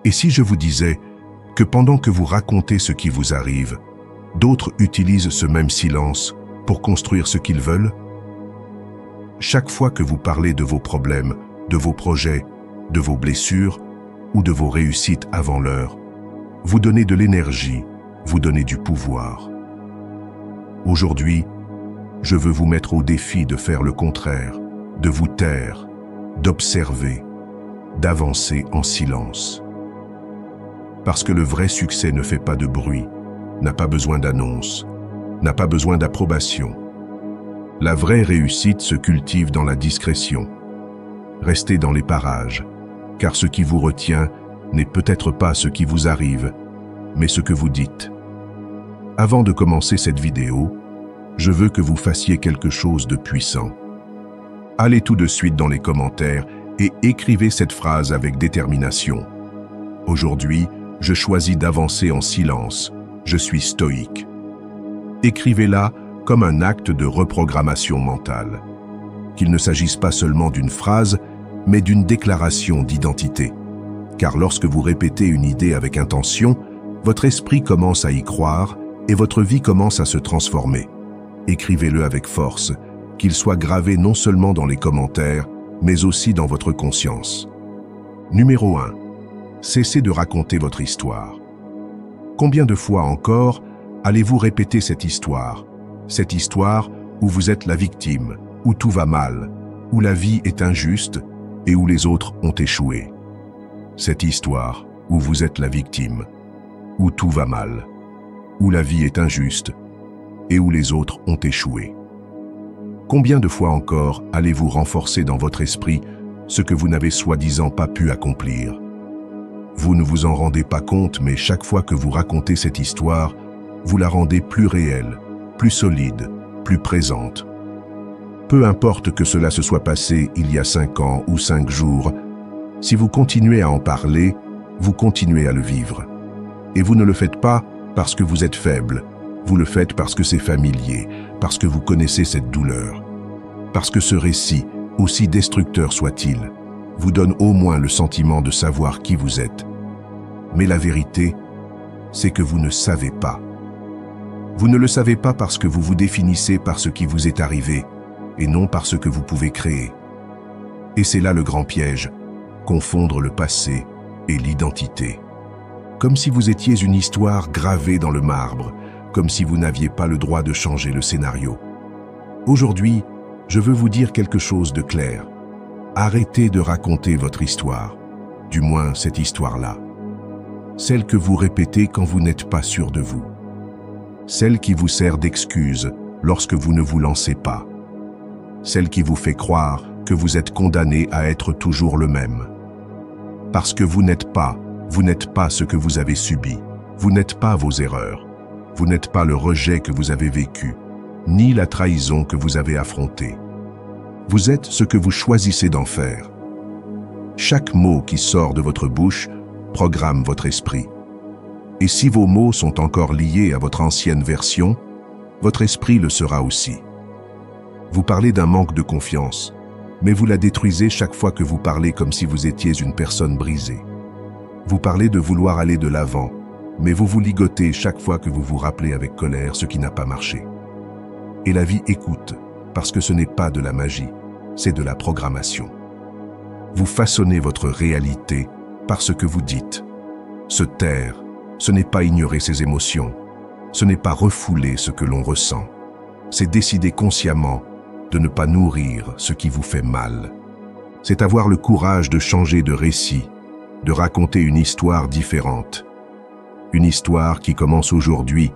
Et si je vous disais que pendant que vous racontez ce qui vous arrive, d'autres utilisent ce même silence pour construire ce qu'ils veulent? Chaque fois que vous parlez de vos problèmes, de vos projets, de vos blessures ou de vos réussites avant l'heure, vous donnez de l'énergie, vous donnez du pouvoir. Aujourd'hui, je veux vous mettre au défi de faire le contraire, de vous taire, d'observer, d'avancer en silence. Parce que le vrai succès ne fait pas de bruit, n'a pas besoin d'annonce, n'a pas besoin d'approbation. La vraie réussite se cultive dans la discrétion. Restez dans les parages, car ce qui vous retient n'est peut-être pas ce qui vous arrive, mais ce que vous dites. Avant de commencer cette vidéo, je veux que vous fassiez quelque chose de puissant. Allez tout de suite dans les commentaires et écrivez cette phrase avec détermination. Aujourd'hui, je choisis d'avancer en silence. Je suis stoïque. Écrivez-la comme un acte de reprogrammation mentale. Qu'il ne s'agisse pas seulement d'une phrase, mais d'une déclaration d'identité. Car lorsque vous répétez une idée avec intention, votre esprit commence à y croire et votre vie commence à se transformer. Écrivez-le avec force, qu'il soit gravé non seulement dans les commentaires, mais aussi dans votre conscience. Numéro 1. Cessez de raconter votre histoire. Combien de fois encore allez-vous répéter cette histoire où vous êtes la victime, où tout va mal, où la vie est injuste et où les autres ont échoué. Cette histoire où vous êtes la victime, où tout va mal, où la vie est injuste et où les autres ont échoué. Combien de fois encore allez-vous renforcer dans votre esprit ce que vous n'avez soi-disant pas pu accomplir? Vous ne vous en rendez pas compte, mais chaque fois que vous racontez cette histoire, vous la rendez plus réelle, plus solide, plus présente. Peu importe que cela se soit passé il y a 5 ans ou 5 jours, si vous continuez à en parler, vous continuez à le vivre. Et vous ne le faites pas parce que vous êtes faible, vous le faites parce que c'est familier, parce que vous connaissez cette douleur. Parce que ce récit, aussi destructeur soit-il, vous donne au moins le sentiment de savoir qui vous êtes. Mais la vérité, c'est que vous ne savez pas. Vous ne le savez pas parce que vous vous définissez par ce qui vous est arrivé, et non par ce que vous pouvez créer. Et c'est là le grand piège, confondre le passé et l'identité. Comme si vous étiez une histoire gravée dans le marbre, comme si vous n'aviez pas le droit de changer le scénario. Aujourd'hui, je veux vous dire quelque chose de clair. Arrêtez de raconter votre histoire, du moins cette histoire-là. Celle que vous répétez quand vous n'êtes pas sûr de vous. Celle qui vous sert d'excuse lorsque vous ne vous lancez pas. Celle qui vous fait croire que vous êtes condamné à être toujours le même. Parce que vous n'êtes pas ce que vous avez subi. Vous n'êtes pas vos erreurs. Vous n'êtes pas le rejet que vous avez vécu, ni la trahison que vous avez affrontée. Vous êtes ce que vous choisissez d'en faire. Chaque mot qui sort de votre bouche programme votre esprit. Et si vos mots sont encore liés à votre ancienne version, votre esprit le sera aussi. Vous parlez d'un manque de confiance, mais vous la détruisez chaque fois que vous parlez comme si vous étiez une personne brisée. Vous parlez de vouloir aller de l'avant, mais vous vous ligotez chaque fois que vous vous rappelez avec colère ce qui n'a pas marché. Et la vie écoute, parce que ce n'est pas de la magie, c'est de la programmation. Vous façonnez votre réalité par ce que vous dites. Se taire, ce n'est pas ignorer ses émotions, ce n'est pas refouler ce que l'on ressent. C'est décider consciemment de ne pas nourrir ce qui vous fait mal. C'est avoir le courage de changer de récit, de raconter une histoire différente. Une histoire qui commence aujourd'hui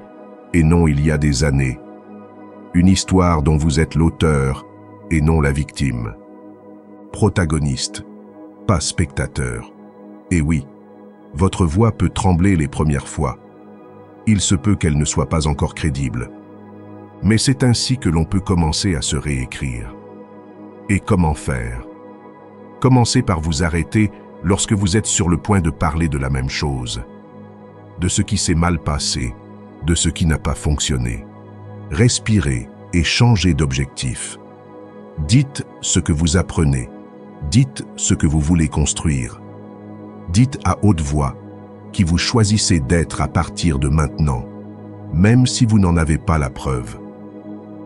et non il y a des années. Une histoire dont vous êtes l'auteur et non la victime. Protagoniste, pas spectateur. Et oui, votre voix peut trembler les premières fois. Il se peut qu'elle ne soit pas encore crédible. Mais c'est ainsi que l'on peut commencer à se réécrire. Et comment faire? Commencez par vous arrêter lorsque vous êtes sur le point de parler de la même chose. De ce qui s'est mal passé, de ce qui n'a pas fonctionné. Respirez et changez d'objectif. Dites ce que vous apprenez. Dites ce que vous voulez construire. Dites à haute voix qui vous choisissez d'être à partir de maintenant, même si vous n'en avez pas la preuve,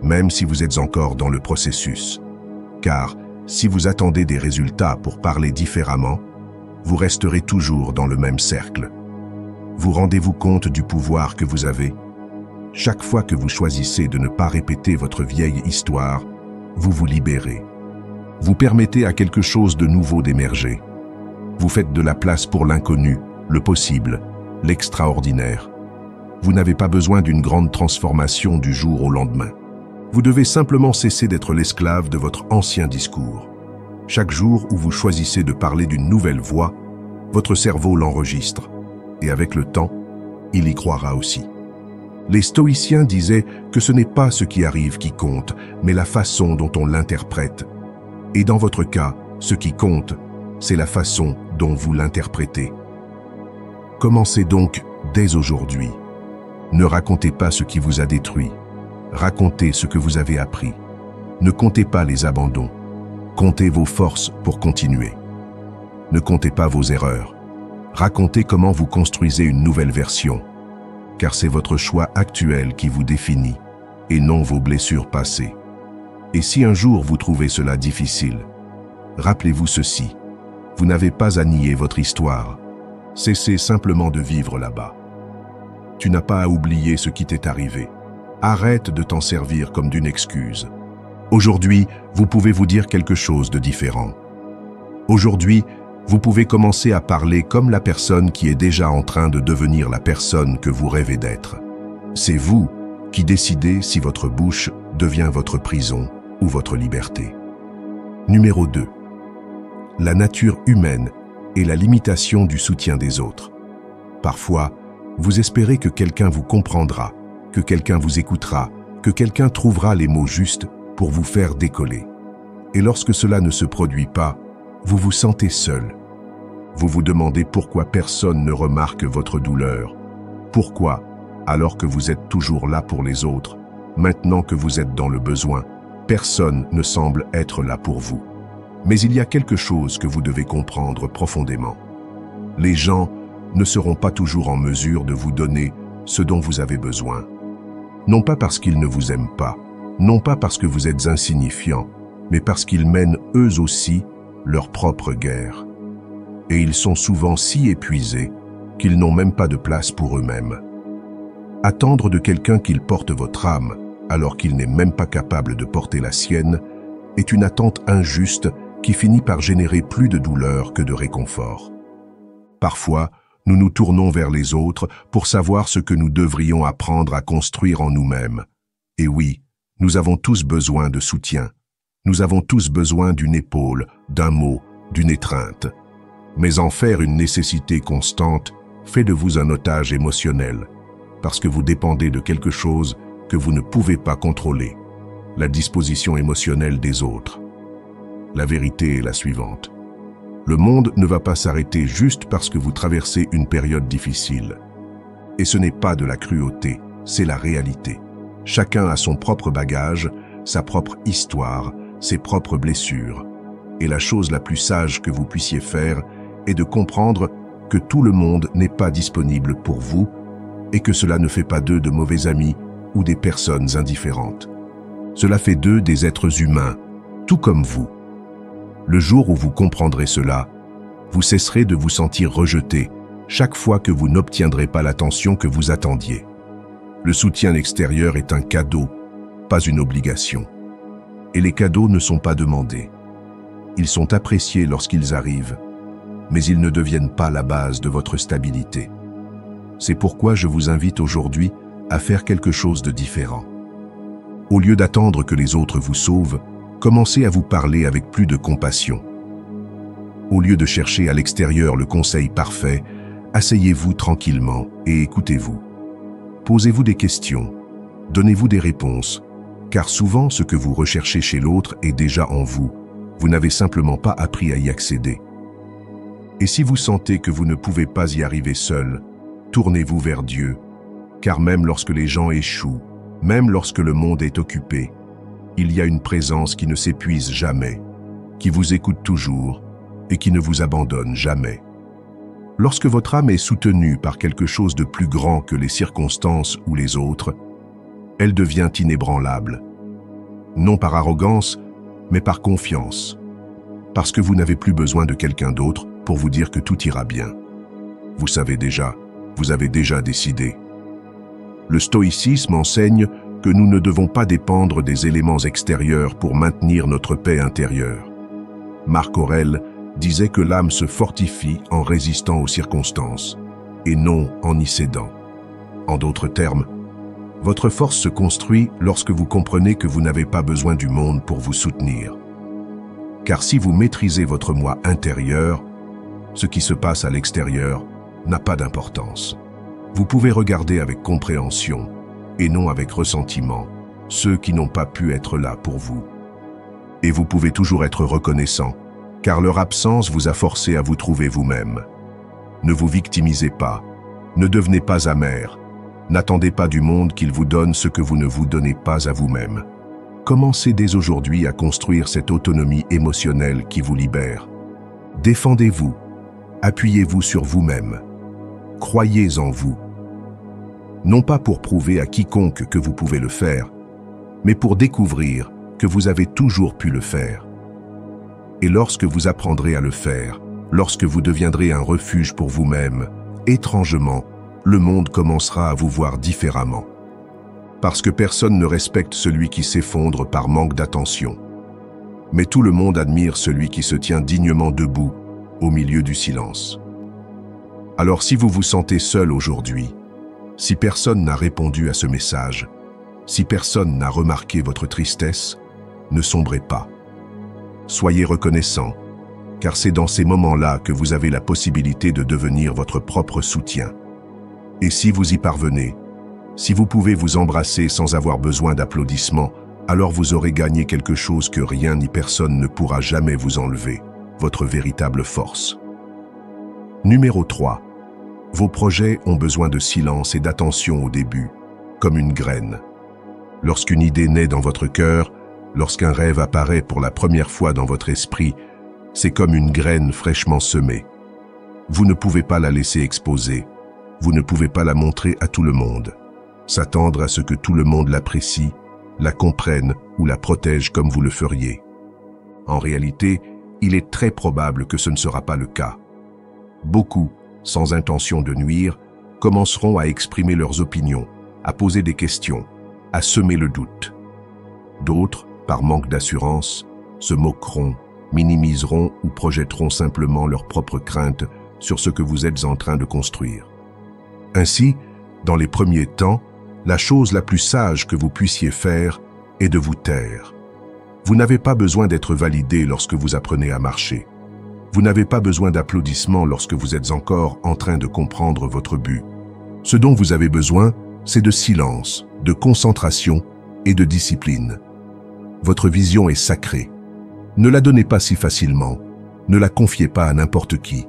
même si vous êtes encore dans le processus. Car si vous attendez des résultats pour parler différemment, vous resterez toujours dans le même cercle. Vous rendez-vous compte du pouvoir que vous avez? Chaque fois que vous choisissez de ne pas répéter votre vieille histoire, vous vous libérez. Vous permettez à quelque chose de nouveau d'émerger. Vous faites de la place pour l'inconnu, le possible, l'extraordinaire. Vous n'avez pas besoin d'une grande transformation du jour au lendemain. Vous devez simplement cesser d'être l'esclave de votre ancien discours. Chaque jour où vous choisissez de parler d'une nouvelle voix, votre cerveau l'enregistre. Et avec le temps, il y croira aussi. Les stoïciens disaient que ce n'est pas ce qui arrive qui compte, mais la façon dont on l'interprète. Et dans votre cas, ce qui compte, c'est la façon dont vous l'interprétez. Commencez donc dès aujourd'hui. Ne racontez pas ce qui vous a détruit. Racontez ce que vous avez appris. Ne comptez pas les abandons. Comptez vos forces pour continuer. Ne comptez pas vos erreurs. Racontez comment vous construisez une nouvelle version. Car c'est votre choix actuel qui vous définit, et non vos blessures passées. Et si un jour vous trouvez cela difficile, rappelez-vous ceci. Vous n'avez pas à nier votre histoire. Cessez simplement de vivre là-bas. Tu n'as pas à oublier ce qui t'est arrivé. Arrête de t'en servir comme d'une excuse. Aujourd'hui, vous pouvez vous dire quelque chose de différent. Aujourd'hui, vous pouvez commencer à parler comme la personne qui est déjà en train de devenir la personne que vous rêvez d'être. C'est vous qui décidez si votre bouche devient votre prison ou votre liberté. Numéro 2. La nature humaine et la limitation du soutien des autres. Parfois, vous espérez que quelqu'un vous comprendra, que quelqu'un vous écoutera, que quelqu'un trouvera les mots justes pour vous faire décoller. Et lorsque cela ne se produit pas, vous vous sentez seul. Vous vous demandez pourquoi personne ne remarque votre douleur. Pourquoi, alors que vous êtes toujours là pour les autres, maintenant que vous êtes dans le besoin, personne ne semble être là pour vous. Mais il y a quelque chose que vous devez comprendre profondément. Les gens ne seront pas toujours en mesure de vous donner ce dont vous avez besoin. Non pas parce qu'ils ne vous aiment pas, non pas parce que vous êtes insignifiant, mais parce qu'ils mènent eux aussi leur propre guerre. Et ils sont souvent si épuisés qu'ils n'ont même pas de place pour eux-mêmes. Attendre de quelqu'un qu'il porte votre âme, alors qu'il n'est même pas capable de porter la sienne, est une attente injuste qui finit par générer plus de douleur que de réconfort. Parfois, nous nous tournons vers les autres pour savoir ce que nous devrions apprendre à construire en nous-mêmes. Et oui, nous avons tous besoin de soutien. Nous avons tous besoin d'une épaule, d'un mot, d'une étreinte. Mais en faire une nécessité constante fait de vous un otage émotionnel, parce que vous dépendez de quelque chose que vous ne pouvez pas contrôler, la disposition émotionnelle des autres. La vérité est la suivante. Le monde ne va pas s'arrêter juste parce que vous traversez une période difficile. Et ce n'est pas de la cruauté, c'est la réalité. Chacun a son propre bagage, sa propre histoire, ses propres blessures. Et la chose la plus sage que vous puissiez faire est de comprendre que tout le monde n'est pas disponible pour vous et que cela ne fait pas d'eux de mauvais amis ou des personnes indifférentes. Cela fait d'eux des êtres humains, tout comme vous. Le jour où vous comprendrez cela, vous cesserez de vous sentir rejeté chaque fois que vous n'obtiendrez pas l'attention que vous attendiez. Le soutien extérieur est un cadeau, pas une obligation. Et les cadeaux ne sont pas demandés. Ils sont appréciés lorsqu'ils arrivent, mais ils ne deviennent pas la base de votre stabilité. C'est pourquoi je vous invite aujourd'hui à faire quelque chose de différent. Au lieu d'attendre que les autres vous sauvent, commencez à vous parler avec plus de compassion. Au lieu de chercher à l'extérieur le conseil parfait, asseyez-vous tranquillement et écoutez-vous. Posez-vous des questions, donnez-vous des réponses, car souvent ce que vous recherchez chez l'autre est déjà en vous. Vous n'avez simplement pas appris à y accéder. Et si vous sentez que vous ne pouvez pas y arriver seul, tournez-vous vers Dieu, car même lorsque les gens échouent, même lorsque le monde est occupé, il y a une présence qui ne s'épuise jamais, qui vous écoute toujours et qui ne vous abandonne jamais. Lorsque votre âme est soutenue par quelque chose de plus grand que les circonstances ou les autres, elle devient inébranlable. Non par arrogance, mais par confiance. Parce que vous n'avez plus besoin de quelqu'un d'autre pour vous dire que tout ira bien. Vous savez déjà, vous avez déjà décidé. Le stoïcisme enseigne que nous ne devons pas dépendre des éléments extérieurs pour maintenir notre paix intérieure. Marc Aurèle disait que l'âme se fortifie en résistant aux circonstances, et non en y cédant. En d'autres termes, votre force se construit lorsque vous comprenez que vous n'avez pas besoin du monde pour vous soutenir. Car si vous maîtrisez votre moi intérieur, ce qui se passe à l'extérieur n'a pas d'importance. Vous pouvez regarder avec compréhension, et non avec ressentiment, ceux qui n'ont pas pu être là pour vous. Et vous pouvez toujours être reconnaissant, car leur absence vous a forcé à vous trouver vous-même. Ne vous victimisez pas, ne devenez pas amer, n'attendez pas du monde qu'il vous donne ce que vous ne vous donnez pas à vous-même. Commencez dès aujourd'hui à construire cette autonomie émotionnelle qui vous libère. Défendez-vous, appuyez-vous sur vous-même, croyez en vous. Non pas pour prouver à quiconque que vous pouvez le faire, mais pour découvrir que vous avez toujours pu le faire. Et lorsque vous apprendrez à le faire, lorsque vous deviendrez un refuge pour vous-même, étrangement, le monde commencera à vous voir différemment. Parce que personne ne respecte celui qui s'effondre par manque d'attention. Mais tout le monde admire celui qui se tient dignement debout, au milieu du silence. Alors si vous vous sentez seul aujourd'hui, si personne n'a répondu à ce message, si personne n'a remarqué votre tristesse, ne sombrez pas. Soyez reconnaissant, car c'est dans ces moments-là que vous avez la possibilité de devenir votre propre soutien. Et si vous y parvenez, si vous pouvez vous embrasser sans avoir besoin d'applaudissements, alors vous aurez gagné quelque chose que rien ni personne ne pourra jamais vous enlever, votre véritable force. Numéro 3. Vos projets ont besoin de silence et d'attention au début, comme une graine. Lorsqu'une idée naît dans votre cœur, lorsqu'un rêve apparaît pour la première fois dans votre esprit, c'est comme une graine fraîchement semée. Vous ne pouvez pas la laisser exposer, vous ne pouvez pas la montrer à tout le monde, s'attendre à ce que tout le monde l'apprécie, la comprenne ou la protège comme vous le feriez. En réalité, il est très probable que ce ne sera pas le cas. Beaucoup, sans intention de nuire, commenceront à exprimer leurs opinions, à poser des questions, à semer le doute. D'autres, par manque d'assurance, se moqueront, minimiseront ou projetteront simplement leurs propres craintes sur ce que vous êtes en train de construire. Ainsi, dans les premiers temps, la chose la plus sage que vous puissiez faire est de vous taire. Vous n'avez pas besoin d'être validé lorsque vous apprenez à marcher. Vous n'avez pas besoin d'applaudissements lorsque vous êtes encore en train de comprendre votre but. Ce dont vous avez besoin, c'est de silence, de concentration et de discipline. Votre vision est sacrée. Ne la donnez pas si facilement, ne la confiez pas à n'importe qui.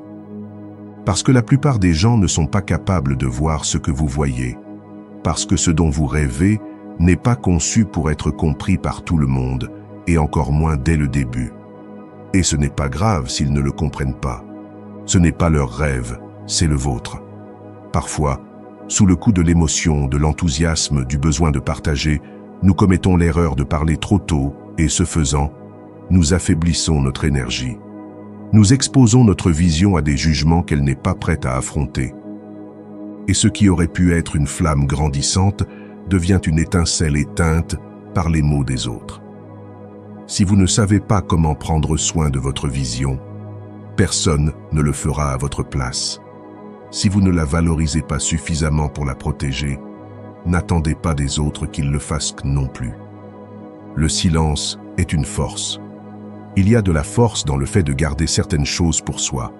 Parce que la plupart des gens ne sont pas capables de voir ce que vous voyez. Parce que ce dont vous rêvez n'est pas conçu pour être compris par tout le monde, et encore moins dès le début. Et ce n'est pas grave s'ils ne le comprennent pas. Ce n'est pas leur rêve, c'est le vôtre. Parfois, sous le coup de l'émotion, de l'enthousiasme, du besoin de partager, nous commettons l'erreur de parler trop tôt et, ce faisant, nous affaiblissons notre énergie. Nous exposons notre vision à des jugements qu'elle n'est pas prête à affronter. Et ce qui aurait pu être une flamme grandissante devient une étincelle éteinte par les mots des autres. Si vous ne savez pas comment prendre soin de votre vision, personne ne le fera à votre place. Si vous ne la valorisez pas suffisamment pour la protéger, n'attendez pas des autres qu'ils le fassent non plus. Le silence est une force. Il y a de la force dans le fait de garder certaines choses pour soi.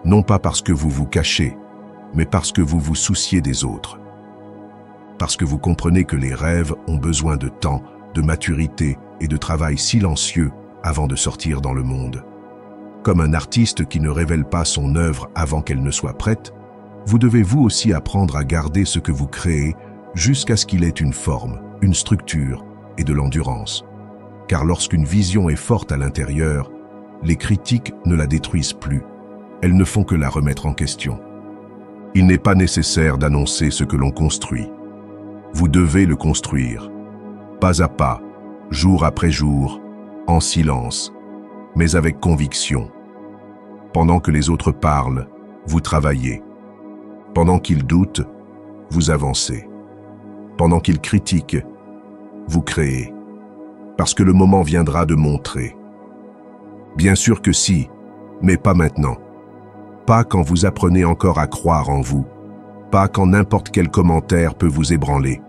Non pas parce que vous vous cachez, mais parce que vous vous souciez des autres. Parce que vous comprenez que les rêves ont besoin de temps, de maturité et de travail silencieux avant de sortir dans le monde. Comme un artiste qui ne révèle pas son œuvre avant qu'elle ne soit prête, vous devez vous aussi apprendre à garder ce que vous créez jusqu'à ce qu'il ait une forme, une structure et de l'endurance. Car lorsqu'une vision est forte à l'intérieur, les critiques ne la détruisent plus. elles ne font que la remettre en question. Il n'est pas nécessaire d'annoncer ce que l'on construit. Vous devez le construire, pas à pas, jour après jour, en silence, mais avec conviction. Pendant que les autres parlent, vous travaillez. Pendant qu'ils doutent, vous avancez. Pendant qu'ils critiquent, vous créez. Parce que le moment viendra de montrer. Bien sûr que si, mais pas maintenant. Pas quand vous apprenez encore à croire en vous. Pas quand n'importe quel commentaire peut vous ébranler.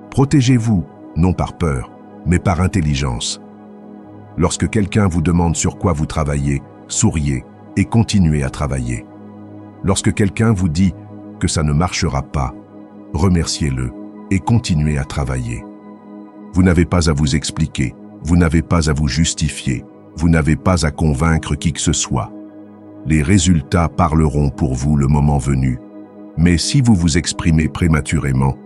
Protégez-vous, non par peur, mais par intelligence. Lorsque quelqu'un vous demande sur quoi vous travaillez, souriez et continuez à travailler. Lorsque quelqu'un vous dit que ça ne marchera pas, remerciez-le et continuez à travailler. Vous n'avez pas à vous expliquer, vous n'avez pas à vous justifier, vous n'avez pas à convaincre qui que ce soit. Les résultats parleront pour vous le moment venu, mais si vous vous exprimez prématurément,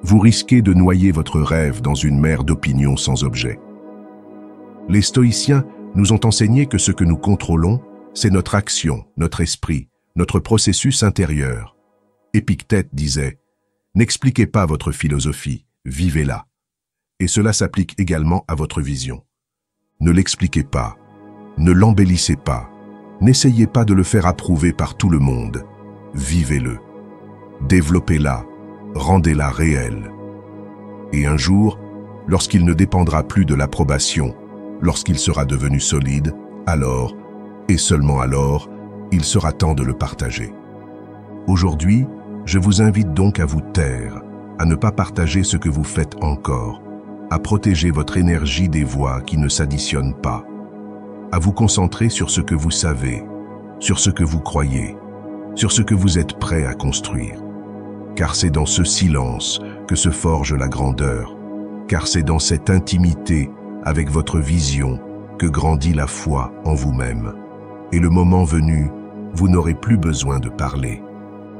vous risquez de noyer votre rêve dans une mer d'opinions sans objet. Les stoïciens nous ont enseigné que ce que nous contrôlons, c'est notre action, notre esprit, notre processus intérieur. Épictète disait « N'expliquez pas votre philosophie, vivez-la ». Et cela s'applique également à votre vision. Ne l'expliquez pas, ne l'embellissez pas, n'essayez pas de le faire approuver par tout le monde. Vivez-le, développez-la, rendez-la réelle. Et un jour, lorsqu'il ne dépendra plus de l'approbation, lorsqu'il sera devenu solide, alors, et seulement alors, il sera temps de le partager. Aujourd'hui, je vous invite donc à vous taire, à ne pas partager ce que vous faites encore, à protéger votre énergie des voix qui ne s'additionnent pas, à vous concentrer sur ce que vous savez, sur ce que vous croyez, sur ce que vous êtes prêt à construire. Car c'est dans ce silence que se forge la grandeur, car c'est dans cette intimité avec votre vision que grandit la foi en vous-même. Et le moment venu, vous n'aurez plus besoin de parler.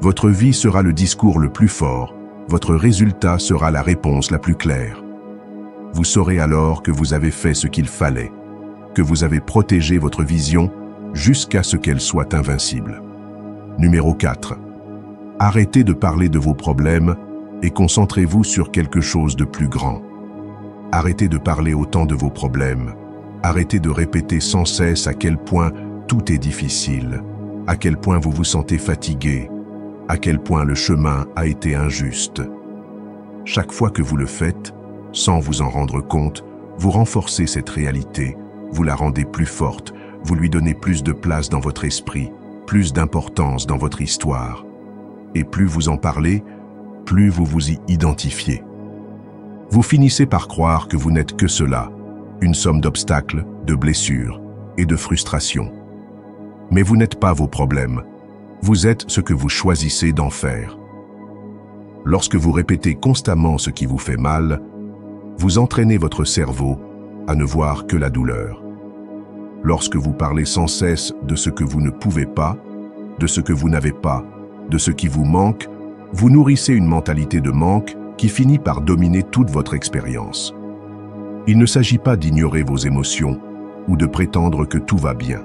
Votre vie sera le discours le plus fort, votre résultat sera la réponse la plus claire. Vous saurez alors que vous avez fait ce qu'il fallait, que vous avez protégé votre vision jusqu'à ce qu'elle soit invincible. Numéro 4. Arrêtez de parler de vos problèmes et concentrez-vous sur quelque chose de plus grand. Arrêtez de parler autant de vos problèmes. Arrêtez de répéter sans cesse à quel point tout est difficile, à quel point vous vous sentez fatigué, à quel point le chemin a été injuste. Chaque fois que vous le faites, sans vous en rendre compte, vous renforcez cette réalité, vous la rendez plus forte, vous lui donnez plus de place dans votre esprit, plus d'importance dans votre histoire. Et plus vous en parlez, plus vous vous y identifiez. Vous finissez par croire que vous n'êtes que cela, une somme d'obstacles, de blessures et de frustrations. Mais vous n'êtes pas vos problèmes, vous êtes ce que vous choisissez d'en faire. Lorsque vous répétez constamment ce qui vous fait mal, vous entraînez votre cerveau à ne voir que la douleur. Lorsque vous parlez sans cesse de ce que vous ne pouvez pas, de ce que vous n'avez pas, de ce qui vous manque, vous nourrissez une mentalité de manque qui finit par dominer toute votre expérience. Il ne s'agit pas d'ignorer vos émotions ou de prétendre que tout va bien.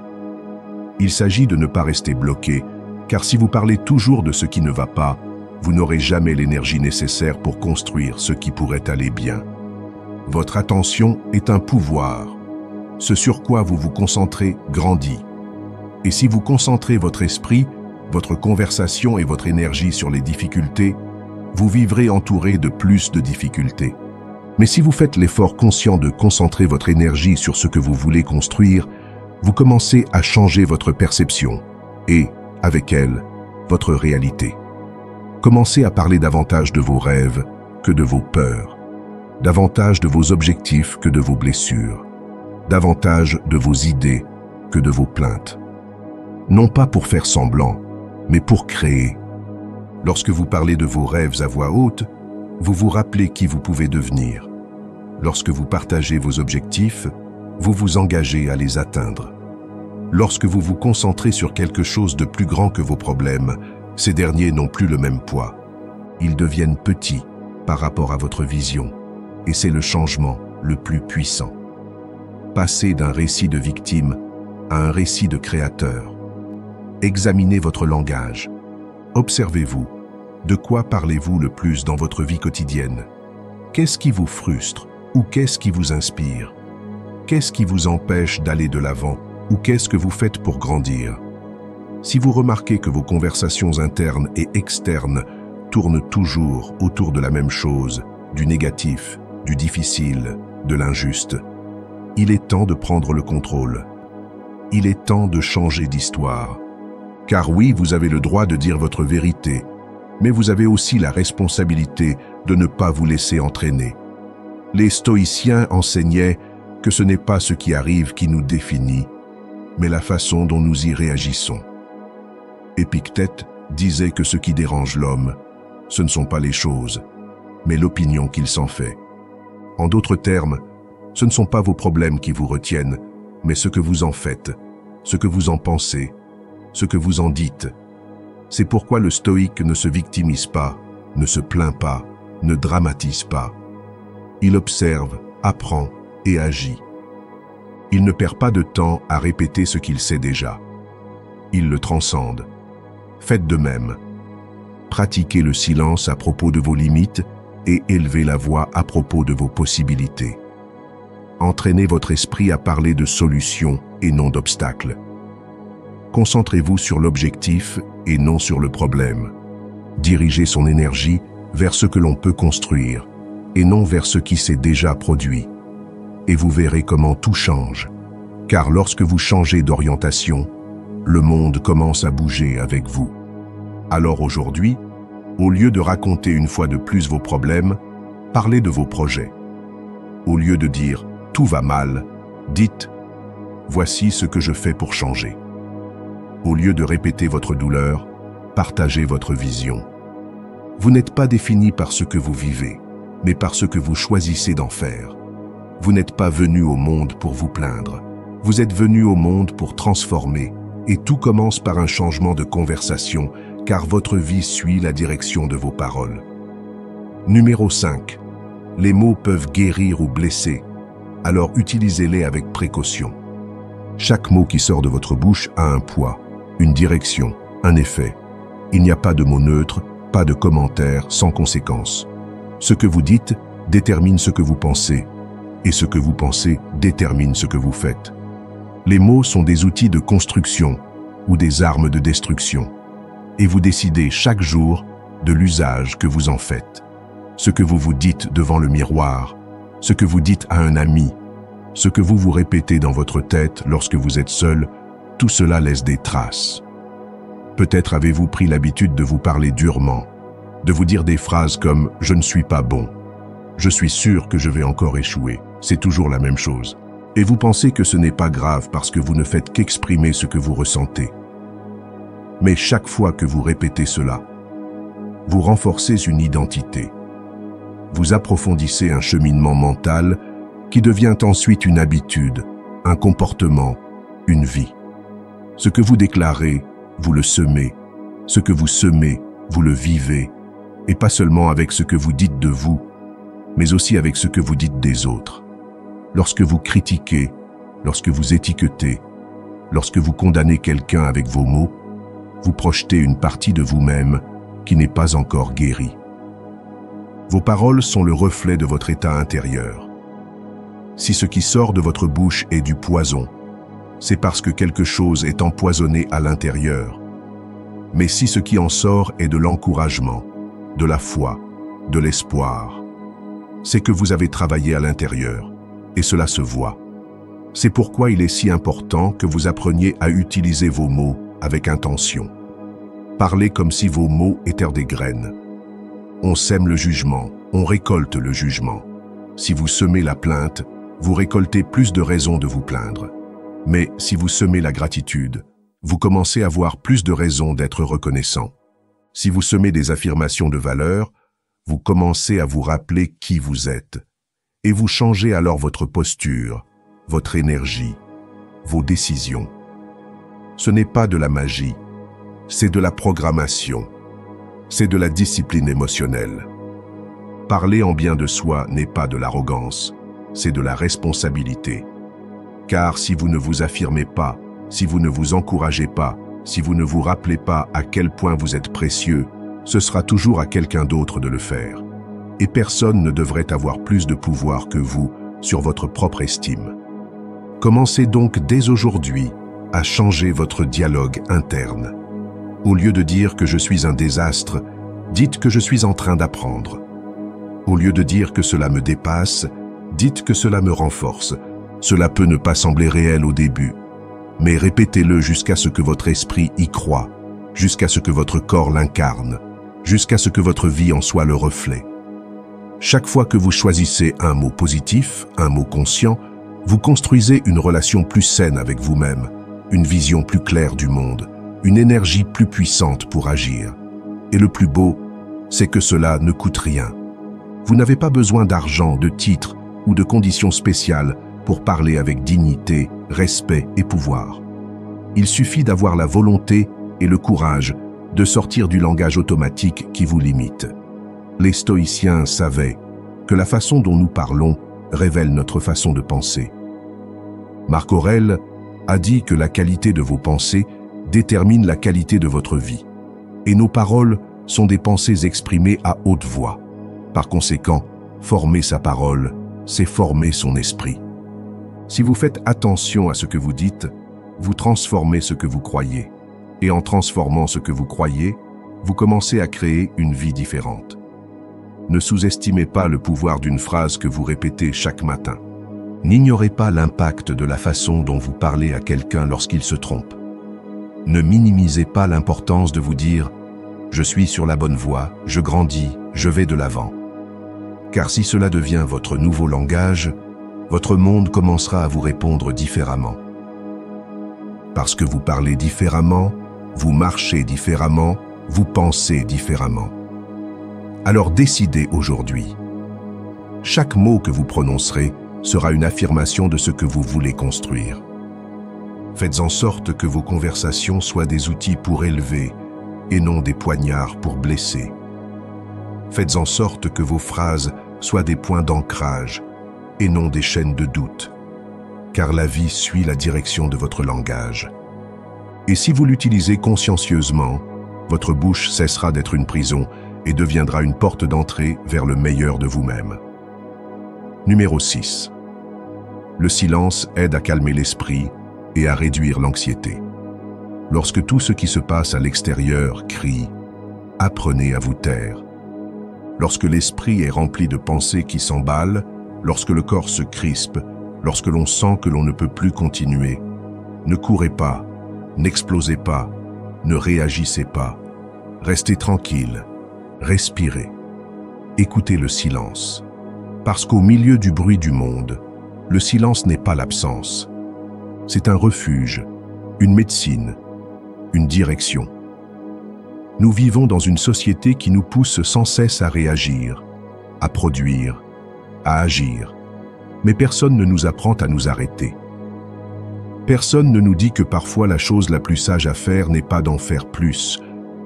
Il s'agit de ne pas rester bloqué, car si vous parlez toujours de ce qui ne va pas, vous n'aurez jamais l'énergie nécessaire pour construire ce qui pourrait aller bien. Votre attention est un pouvoir. Ce sur quoi vous vous concentrez grandit. Et si vous concentrez votre esprit, votre conversation et votre énergie sur les difficultés, vous vivrez entouré de plus de difficultés. Mais si vous faites l'effort conscient de concentrer votre énergie sur ce que vous voulez construire, vous commencez à changer votre perception et, avec elle, votre réalité. Commencez à parler davantage de vos rêves que de vos peurs, davantage de vos objectifs que de vos blessures, davantage de vos idées que de vos plaintes. Non pas pour faire semblant, mais pour créer. Lorsque vous parlez de vos rêves à voix haute, vous vous rappelez qui vous pouvez devenir. Lorsque vous partagez vos objectifs, vous vous engagez à les atteindre. Lorsque vous vous concentrez sur quelque chose de plus grand que vos problèmes, ces derniers n'ont plus le même poids. Ils deviennent petits par rapport à votre vision, et c'est le changement le plus puissant. Passer d'un récit de victime à un récit de créateur. Examinez votre langage. Observez-vous. De quoi parlez-vous le plus dans votre vie quotidienne? Qu'est-ce qui vous frustre ou qu'est-ce qui vous inspire? Qu'est-ce qui vous empêche d'aller de l'avant ou qu'est-ce que vous faites pour grandir? Si vous remarquez que vos conversations internes et externes tournent toujours autour de la même chose, du négatif, du difficile, de l'injuste, il est temps de prendre le contrôle. Il est temps de changer d'histoire. Car oui, vous avez le droit de dire votre vérité, mais vous avez aussi la responsabilité de ne pas vous laisser entraîner. Les stoïciens enseignaient que ce n'est pas ce qui arrive qui nous définit, mais la façon dont nous y réagissons. Épictète disait que ce qui dérange l'homme, ce ne sont pas les choses, mais l'opinion qu'il s'en fait. En d'autres termes, ce ne sont pas vos problèmes qui vous retiennent, mais ce que vous en faites, ce que vous en pensez, ce que vous en dites. C'est pourquoi le stoïque ne se victimise pas, ne se plaint pas, ne dramatise pas. Il observe, apprend et agit. Il ne perd pas de temps à répéter ce qu'il sait déjà. Il le transcende. Faites de même. Pratiquez le silence à propos de vos limites et élevez la voix à propos de vos possibilités. Entraînez votre esprit à parler de solutions et non d'obstacles. Concentrez-vous sur l'objectif et non sur le problème. Dirigez son énergie vers ce que l'on peut construire et non vers ce qui s'est déjà produit. Et vous verrez comment tout change. Car lorsque vous changez d'orientation, le monde commence à bouger avec vous. Alors aujourd'hui, au lieu de raconter une fois de plus vos problèmes, parlez de vos projets. Au lieu de dire « tout va mal », dites « voici ce que je fais pour changer ». Au lieu de répéter votre douleur, partagez votre vision. Vous n'êtes pas défini par ce que vous vivez, mais par ce que vous choisissez d'en faire. Vous n'êtes pas venu au monde pour vous plaindre. Vous êtes venu au monde pour transformer, et tout commence par un changement de conversation, car votre vie suit la direction de vos paroles. Numéro 5. Les mots peuvent guérir ou blesser, alors utilisez-les avec précaution. Chaque mot qui sort de votre bouche a un poids, une direction, un effet. Il n'y a pas de mots neutres, pas de commentaires sans conséquence. Ce que vous dites détermine ce que vous pensez, et ce que vous pensez détermine ce que vous faites. Les mots sont des outils de construction ou des armes de destruction, et vous décidez chaque jour de l'usage que vous en faites. Ce que vous vous dites devant le miroir, ce que vous dites à un ami, ce que vous vous répétez dans votre tête lorsque vous êtes seul, tout cela laisse des traces. Peut-être avez-vous pris l'habitude de vous parler durement, de vous dire des phrases comme « je ne suis pas bon »,« je suis sûr que je vais encore échouer », c'est toujours la même chose. Et vous pensez que ce n'est pas grave parce que vous ne faites qu'exprimer ce que vous ressentez. Mais chaque fois que vous répétez cela, vous renforcez une identité. Vous approfondissez un cheminement mental qui devient ensuite une habitude, un comportement, une vie. Ce que vous déclarez, vous le semez. Ce que vous semez, vous le vivez. Et pas seulement avec ce que vous dites de vous, mais aussi avec ce que vous dites des autres. Lorsque vous critiquez, lorsque vous étiquetez, lorsque vous condamnez quelqu'un avec vos mots, vous projetez une partie de vous-même qui n'est pas encore guérie. Vos paroles sont le reflet de votre état intérieur. Si ce qui sort de votre bouche est du poison, c'est parce que quelque chose est empoisonné à l'intérieur. Mais si ce qui en sort est de l'encouragement, de la foi, de l'espoir, c'est que vous avez travaillé à l'intérieur, et cela se voit. C'est pourquoi il est si important que vous appreniez à utiliser vos mots avec intention. Parlez comme si vos mots étaient des graines. On sème le jugement, on récolte le jugement. Si vous semez la plainte, vous récoltez plus de raisons de vous plaindre. Mais si vous semez la gratitude, vous commencez à avoir plus de raisons d'être reconnaissant. Si vous semez des affirmations de valeur, vous commencez à vous rappeler qui vous êtes. Et vous changez alors votre posture, votre énergie, vos décisions. Ce n'est pas de la magie, c'est de la programmation. C'est de la discipline émotionnelle. Parler en bien de soi n'est pas de l'arrogance, c'est de la responsabilité. Car si vous ne vous affirmez pas, si vous ne vous encouragez pas, Si vous ne vous rappelez pas à quel point vous êtes précieux, ce sera toujours à quelqu'un d'autre de le faire. Et personne ne devrait avoir plus de pouvoir que vous sur votre propre estime. Commencez donc dès aujourd'hui à changer votre dialogue interne. Au lieu de dire que je suis un désastre, dites que je suis en train d'apprendre. Au lieu de dire que cela me dépasse, dites que cela me renforce. Cela peut ne pas sembler réel au début, mais répétez-le jusqu'à ce que votre esprit y croit, jusqu'à ce que votre corps l'incarne, jusqu'à ce que votre vie en soit le reflet. Chaque fois que vous choisissez un mot positif, un mot conscient, vous construisez une relation plus saine avec vous-même, une vision plus claire du monde, une énergie plus puissante pour agir. Et le plus beau, c'est que cela ne coûte rien. Vous n'avez pas besoin d'argent, de titres ou de conditions spéciales pour parler avec dignité, respect et pouvoir. Il suffit d'avoir la volonté et le courage de sortir du langage automatique qui vous limite. Les stoïciens savaient que la façon dont nous parlons révèle notre façon de penser. Marc Aurèle a dit que la qualité de vos pensées détermine la qualité de votre vie. Et nos paroles sont des pensées exprimées à haute voix. Par conséquent, former sa parole, c'est former son esprit. Si vous faites attention à ce que vous dites, vous transformez ce que vous croyez. Et en transformant ce que vous croyez, vous commencez à créer une vie différente. Ne sous-estimez pas le pouvoir d'une phrase que vous répétez chaque matin. N'ignorez pas l'impact de la façon dont vous parlez à quelqu'un lorsqu'il se trompe. Ne minimisez pas l'importance de vous dire « Je suis sur la bonne voie, je grandis, je vais de l'avant ». Car si cela devient votre nouveau langage, votre monde commencera à vous répondre différemment. Parce que vous parlez différemment, vous marchez différemment, vous pensez différemment. Alors décidez aujourd'hui. Chaque mot que vous prononcerez sera une affirmation de ce que vous voulez construire. Faites en sorte que vos conversations soient des outils pour élever et non des poignards pour blesser. Faites en sorte que vos phrases soient des points d'ancrage et non des chaînes de doute, car la vie suit la direction de votre langage. Et si vous l'utilisez consciencieusement, votre bouche cessera d'être une prison et deviendra une porte d'entrée vers le meilleur de vous-même. Numéro 6. Le silence aide à calmer l'esprit et à réduire l'anxiété. Lorsque tout ce qui se passe à l'extérieur crie, apprenez à vous taire. Lorsque l'esprit est rempli de pensées qui s'emballent, lorsque le corps se crispe, lorsque l'on sent que l'on ne peut plus continuer, ne courez pas, n'explosez pas, ne réagissez pas. Restez tranquille, respirez. Écoutez le silence. Parce qu'au milieu du bruit du monde, le silence n'est pas l'absence. C'est un refuge, une médecine, une direction. Nous vivons dans une société qui nous pousse sans cesse à réagir, à produire, à agir. Mais personne ne nous apprend à nous arrêter. Personne ne nous dit que parfois la chose la plus sage à faire n'est pas d'en faire plus,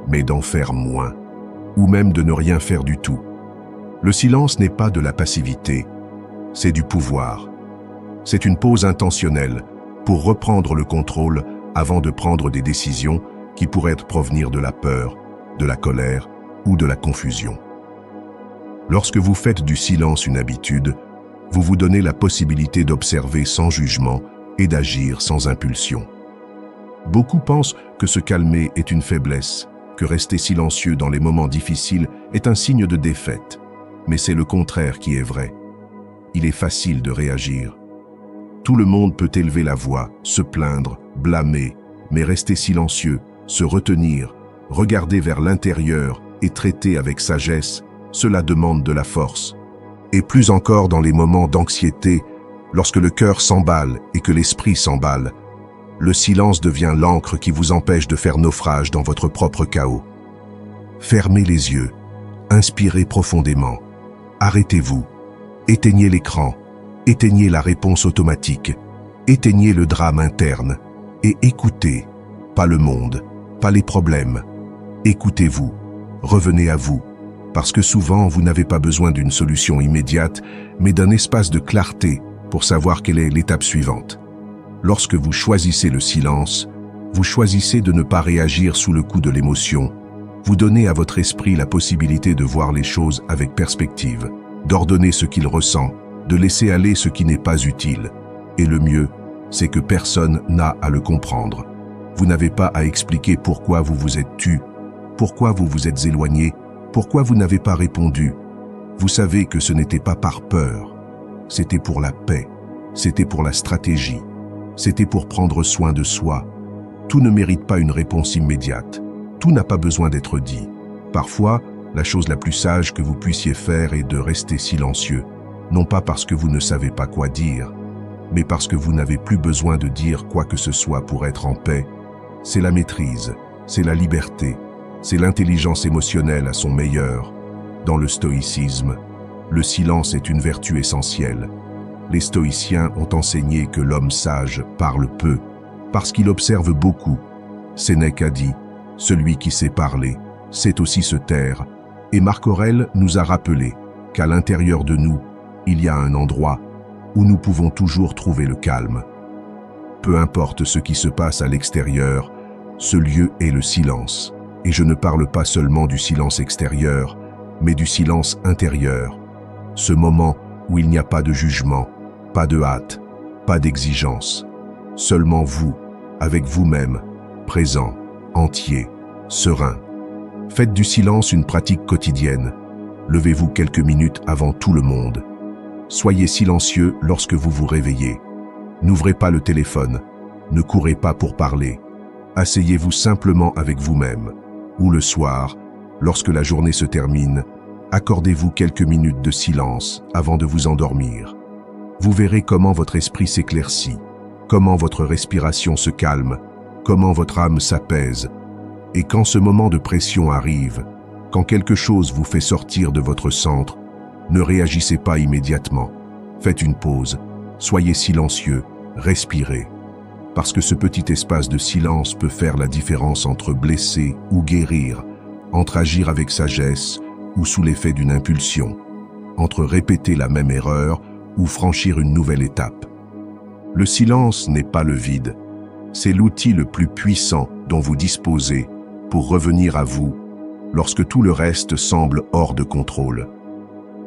mais d'en faire moins, ou même de ne rien faire du tout. Le silence n'est pas de la passivité, c'est du pouvoir. C'est une pause intentionnelle pour reprendre le contrôle avant de prendre des décisions qui pourraient provenir de la peur, de la colère ou de la confusion. Lorsque vous faites du silence une habitude, vous vous donnez la possibilité d'observer sans jugement et d'agir sans impulsion. Beaucoup pensent que se calmer est une faiblesse, que rester silencieux dans les moments difficiles est un signe de défaite. Mais c'est le contraire qui est vrai. Il est facile de réagir. Tout le monde peut élever la voix, se plaindre, blâmer, mais rester silencieux, se retenir, regarder vers l'intérieur et traiter avec sagesse, cela demande de la force. Et plus encore dans les moments d'anxiété, lorsque le cœur s'emballe et que l'esprit s'emballe, le silence devient l'encre qui vous empêche de faire naufrage dans votre propre chaos. Fermez les yeux, inspirez profondément, arrêtez-vous, éteignez l'écran, éteignez la réponse automatique, éteignez le drame interne et écoutez, pas le monde, pas les problèmes. Écoutez-vous, revenez à vous, parce que souvent vous n'avez pas besoin d'une solution immédiate, mais d'un espace de clarté pour savoir quelle est l'étape suivante. Lorsque vous choisissez le silence, Vous choisissez de ne pas réagir sous le coup de l'émotion. Vous donnez à votre esprit la possibilité de voir les choses avec perspective, d'ordonner ce qu'il ressent, de laisser aller ce qui n'est pas utile. Et le mieux, c'est que personne n'a à le comprendre. Vous n'avez pas à expliquer pourquoi vous vous êtes tu, pourquoi vous vous êtes éloigné, pourquoi vous n'avez pas répondu. Vous savez que ce n'était pas par peur, c'était pour la paix, c'était pour la stratégie, c'était pour prendre soin de soi. Tout ne mérite pas une réponse immédiate, tout n'a pas besoin d'être dit. Parfois, la chose la plus sage que vous puissiez faire est de rester silencieux, non pas parce que vous ne savez pas quoi dire, mais parce que vous n'avez plus besoin de dire quoi que ce soit pour être en paix. C'est la maîtrise, c'est la liberté, c'est l'intelligence émotionnelle à son meilleur. Dans le stoïcisme, le silence est une vertu essentielle. Les stoïciens ont enseigné que l'homme sage parle peu, parce qu'il observe beaucoup. Sénèque a dit, « Celui qui sait parler, sait aussi se taire », et Marc Aurèle nous a rappelé qu'à l'intérieur de nous, il y a un endroit où nous pouvons toujours trouver le calme. Peu importe ce qui se passe à l'extérieur, ce lieu est le silence. Et je ne parle pas seulement du silence extérieur, mais du silence intérieur. Ce moment où il n'y a pas de jugement, pas de hâte, pas d'exigence. Seulement vous, avec vous-même, présent, entier, serein. Faites du silence une pratique quotidienne. Levez-vous quelques minutes avant tout le monde. Soyez silencieux lorsque vous vous réveillez. N'ouvrez pas le téléphone. Ne courez pas pour parler. Asseyez-vous simplement avec vous-même. Ou le soir, lorsque la journée se termine, accordez-vous quelques minutes de silence avant de vous endormir. Vous verrez comment votre esprit s'éclaircit, comment votre respiration se calme, comment votre âme s'apaise. Et quand ce moment de pression arrive, quand quelque chose vous fait sortir de votre centre, ne réagissez pas immédiatement. Faites une pause, soyez silencieux, respirez. Parce que ce petit espace de silence peut faire la différence entre blesser ou guérir, entre agir avec sagesse ou sous l'effet d'une impulsion, entre répéter la même erreur ou franchir une nouvelle étape. Le silence n'est pas le vide, c'est l'outil le plus puissant dont vous disposez pour revenir à vous lorsque tout le reste semble hors de contrôle.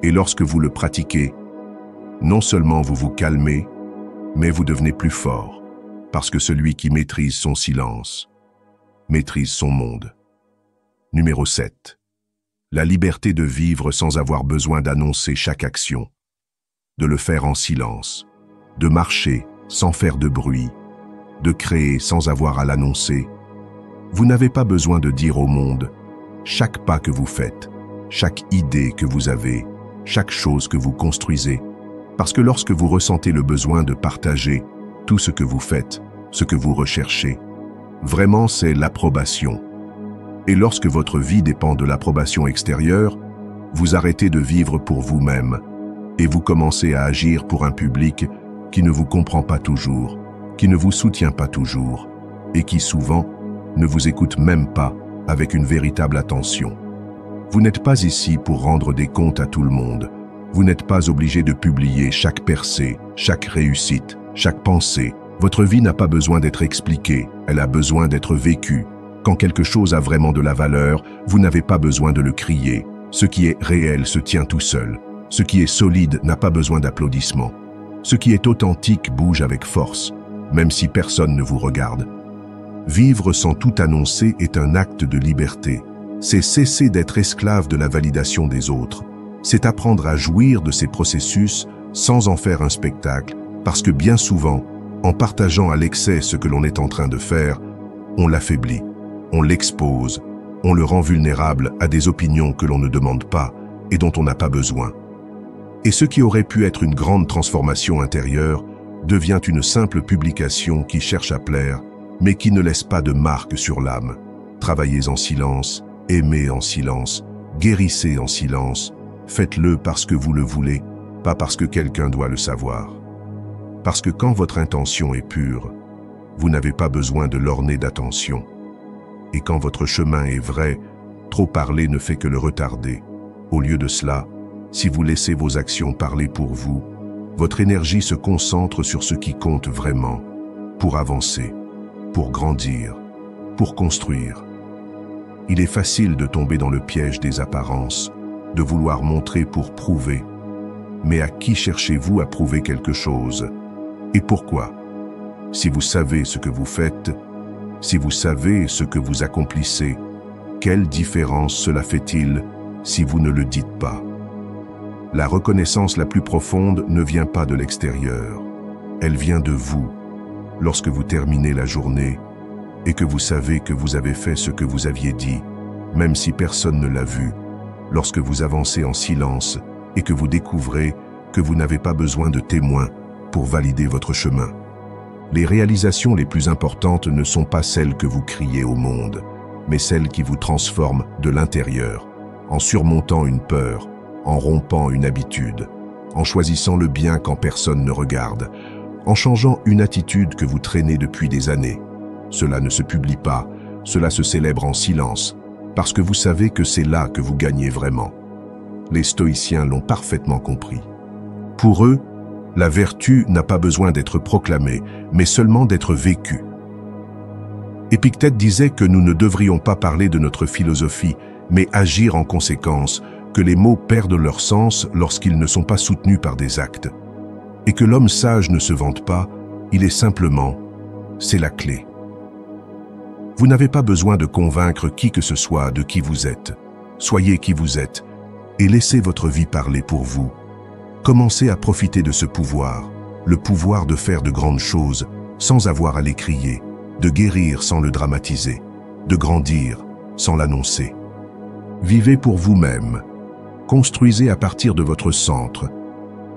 Et lorsque vous le pratiquez, non seulement vous vous calmez, mais vous devenez plus fort, parce que celui qui maîtrise son silence maîtrise son monde. Numéro 7. La liberté de vivre sans avoir besoin d'annoncer chaque action, de le faire en silence, de marcher sans faire de bruit, de créer sans avoir à l'annoncer. Vous n'avez pas besoin de dire au monde chaque pas que vous faites, chaque idée que vous avez, chaque chose que vous construisez, parce que lorsque vous ressentez le besoin de partager tout ce que vous faites, ce que vous recherchez, vraiment c'est l'approbation. Et lorsque votre vie dépend de l'approbation extérieure, vous arrêtez de vivre pour vous-même et vous commencez à agir pour un public qui ne vous comprend pas toujours, qui ne vous soutient pas toujours et qui souvent ne vous écoute même pas avec une véritable attention. Vous n'êtes pas ici pour rendre des comptes à tout le monde. Vous n'êtes pas obligé de publier chaque percée, chaque réussite, chaque pensée. Votre vie n'a pas besoin d'être expliquée, elle a besoin d'être vécue. Quand quelque chose a vraiment de la valeur, vous n'avez pas besoin de le crier. Ce qui est réel se tient tout seul. Ce qui est solide n'a pas besoin d'applaudissements. Ce qui est authentique bouge avec force, même si personne ne vous regarde. Vivre sans tout annoncer est un acte de liberté. C'est cesser d'être esclave de la validation des autres. C'est apprendre à jouir de ces processus sans en faire un spectacle, parce que bien souvent, en partageant à l'excès ce que l'on est en train de faire, on l'affaiblit, on l'expose, on le rend vulnérable à des opinions que l'on ne demande pas et dont on n'a pas besoin. Et ce qui aurait pu être une grande transformation intérieure devient une simple publication qui cherche à plaire, mais qui ne laisse pas de marque sur l'âme. Travaillez en silence, aimez en silence, guérissez en silence, faites-le parce que vous le voulez, pas parce que quelqu'un doit le savoir. Parce que quand votre intention est pure, vous n'avez pas besoin de l'orner d'attention. Et quand votre chemin est vrai, trop parler ne fait que le retarder. Au lieu de cela, si vous laissez vos actions parler pour vous, votre énergie se concentre sur ce qui compte vraiment, pour avancer. pour grandir, pour construire. Il est facile de tomber dans le piège des apparences, de vouloir montrer pour prouver. Mais à qui cherchez-vous à prouver quelque chose? Et pourquoi? Si vous savez ce que vous faites, si vous savez ce que vous accomplissez, quelle différence cela fait-il si vous ne le dites pas? La reconnaissance la plus profonde ne vient pas de l'extérieur, elle vient de vous. Lorsque vous terminez la journée et que vous savez que vous avez fait ce que vous aviez dit, même si personne ne l'a vu, lorsque vous avancez en silence et que vous découvrez que vous n'avez pas besoin de témoins pour valider votre chemin. Les réalisations les plus importantes ne sont pas celles que vous criez au monde, mais celles qui vous transforment de l'intérieur, en surmontant une peur, en rompant une habitude, en choisissant le bien quand personne ne regarde, en changeant une attitude que vous traînez depuis des années. Cela ne se publie pas, cela se célèbre en silence, parce que vous savez que c'est là que vous gagnez vraiment. Les stoïciens l'ont parfaitement compris. Pour eux, la vertu n'a pas besoin d'être proclamée, mais seulement d'être vécue. Épictète disait que nous ne devrions pas parler de notre philosophie, mais agir en conséquence, que les mots perdent leur sens lorsqu'ils ne sont pas soutenus par des actes. Et que l'homme sage ne se vante pas, il est simplement, c'est la clé. Vous n'avez pas besoin de convaincre qui que ce soit de qui vous êtes. Soyez qui vous êtes et laissez votre vie parler pour vous. Commencez à profiter de ce pouvoir, le pouvoir de faire de grandes choses sans avoir à les crier, de guérir sans le dramatiser, de grandir sans l'annoncer. Vivez pour vous-même, construisez à partir de votre centre,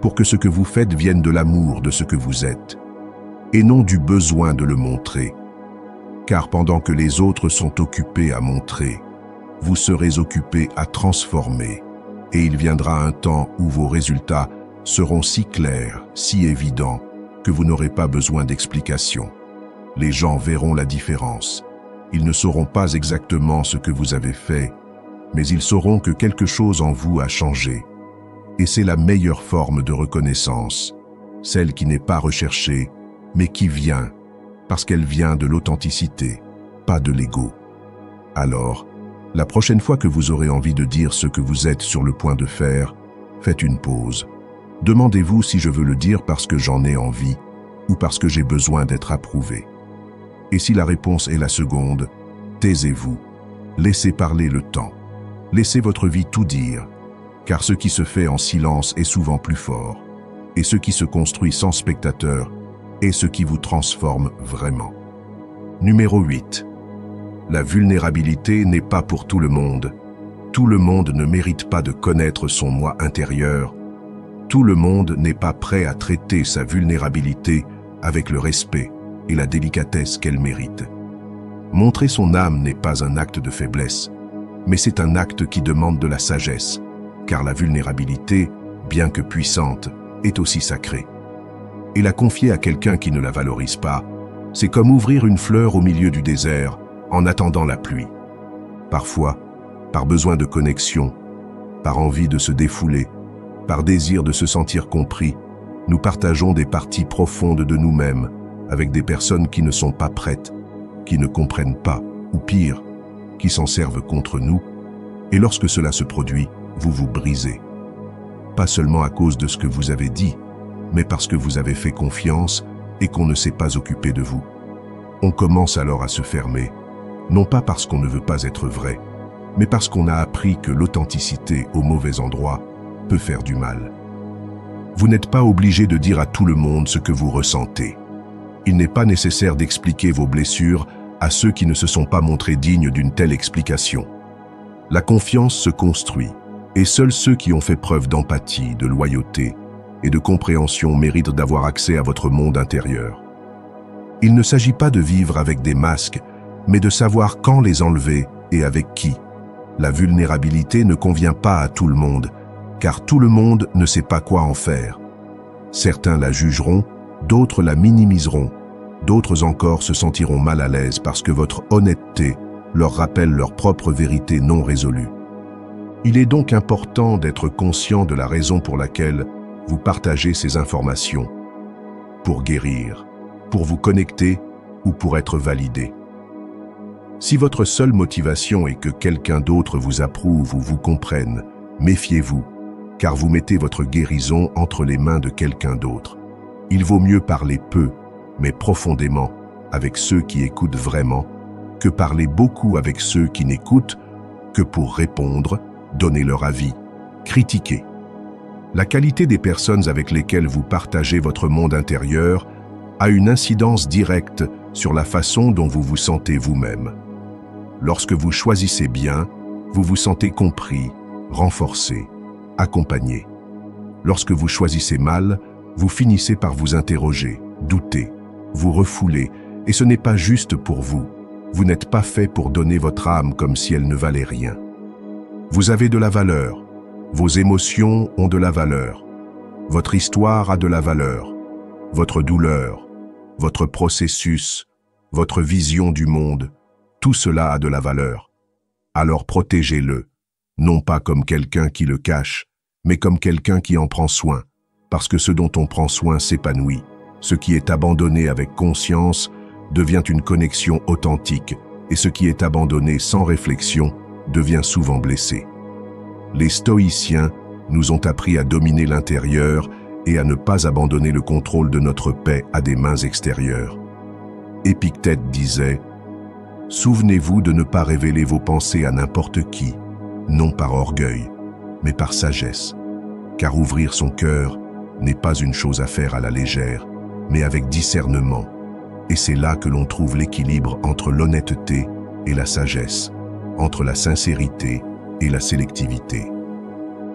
pour que ce que vous faites vienne de l'amour de ce que vous êtes, et non du besoin de le montrer. Car pendant que les autres sont occupés à montrer, vous serez occupés à transformer, et il viendra un temps où vos résultats seront si clairs, si évidents, que vous n'aurez pas besoin d'explications. Les gens verront la différence. Ils ne sauront pas exactement ce que vous avez fait, mais ils sauront que quelque chose en vous a changé. Et c'est la meilleure forme de reconnaissance, celle qui n'est pas recherchée, mais qui vient, parce qu'elle vient de l'authenticité, pas de l'ego. Alors, la prochaine fois que vous aurez envie de dire ce que vous êtes sur le point de faire, faites une pause. Demandez-vous si je veux le dire parce que j'en ai envie ou parce que j'ai besoin d'être approuvé. Et si la réponse est la seconde, taisez-vous. Laissez parler le temps. Laissez votre vie tout dire, car ce qui se fait en silence est souvent plus fort, et ce qui se construit sans spectateur est ce qui vous transforme vraiment. Numéro 8. La vulnérabilité n'est pas pour tout le monde. Tout le monde ne mérite pas de connaître son moi intérieur. Tout le monde n'est pas prêt à traiter sa vulnérabilité avec le respect et la délicatesse qu'elle mérite. Montrer son âme n'est pas un acte de faiblesse, mais c'est un acte qui demande de la sagesse, car la vulnérabilité, bien que puissante, est aussi sacrée. Et la confier à quelqu'un qui ne la valorise pas, c'est comme ouvrir une fleur au milieu du désert en attendant la pluie. Parfois, par besoin de connexion, par envie de se défouler, par désir de se sentir compris, nous partageons des parties profondes de nous-mêmes avec des personnes qui ne sont pas prêtes, qui ne comprennent pas, ou pire, qui s'en servent contre nous, et lorsque cela se produit, vous vous brisez. Pas seulement à cause de ce que vous avez dit, mais parce que vous avez fait confiance et qu'on ne s'est pas occupé de vous. On commence alors à se fermer, non pas parce qu'on ne veut pas être vrai, mais parce qu'on a appris que l'authenticité au mauvais endroit peut faire du mal. Vous n'êtes pas obligé de dire à tout le monde ce que vous ressentez. Il n'est pas nécessaire d'expliquer vos blessures à ceux qui ne se sont pas montrés dignes d'une telle explication. La confiance se construit, et seuls ceux qui ont fait preuve d'empathie, de loyauté et de compréhension méritent d'avoir accès à votre monde intérieur. Il ne s'agit pas de vivre avec des masques, mais de savoir quand les enlever et avec qui. La vulnérabilité ne convient pas à tout le monde, car tout le monde ne sait pas quoi en faire. Certains la jugeront, d'autres la minimiseront, d'autres encore se sentiront mal à l'aise parce que votre honnêteté leur rappelle leur propre vérité non résolue. Il est donc important d'être conscient de la raison pour laquelle vous partagez ces informations. Pour guérir, pour vous connecter ou pour être validé. Si votre seule motivation est que quelqu'un d'autre vous approuve ou vous comprenne, méfiez-vous, car vous mettez votre guérison entre les mains de quelqu'un d'autre. Il vaut mieux parler peu, mais profondément, avec ceux qui écoutent vraiment, que parler beaucoup avec ceux qui n'écoutent que pour répondre, donner leur avis, critiquer. La qualité des personnes avec lesquelles vous partagez votre monde intérieur a une incidence directe sur la façon dont vous vous sentez vous-même. Lorsque vous choisissez bien, vous vous sentez compris, renforcé, accompagné. Lorsque vous choisissez mal, vous finissez par vous interroger, douter, vous refouler, et ce n'est pas juste pour vous. Vous n'êtes pas fait pour donner votre âme comme si elle ne valait rien. Vous avez de la valeur. Vos émotions ont de la valeur. Votre histoire a de la valeur. Votre douleur, votre processus, votre vision du monde, tout cela a de la valeur. Alors protégez-le, non pas comme quelqu'un qui le cache, mais comme quelqu'un qui en prend soin, parce que ce dont on prend soin s'épanouit. Ce qui est abandonné avec conscience devient une connexion authentique, et ce qui est abandonné sans réflexion devient souvent blessé. Les stoïciens nous ont appris à dominer l'intérieur et à ne pas abandonner le contrôle de notre paix à des mains extérieures. Épictète disait « Souvenez-vous de ne pas révéler vos pensées à n'importe qui, non par orgueil, mais par sagesse, car ouvrir son cœur n'est pas une chose à faire à la légère, mais avec discernement. Et c'est là que l'on trouve l'équilibre entre l'honnêteté et la sagesse, entre la sincérité et la sélectivité.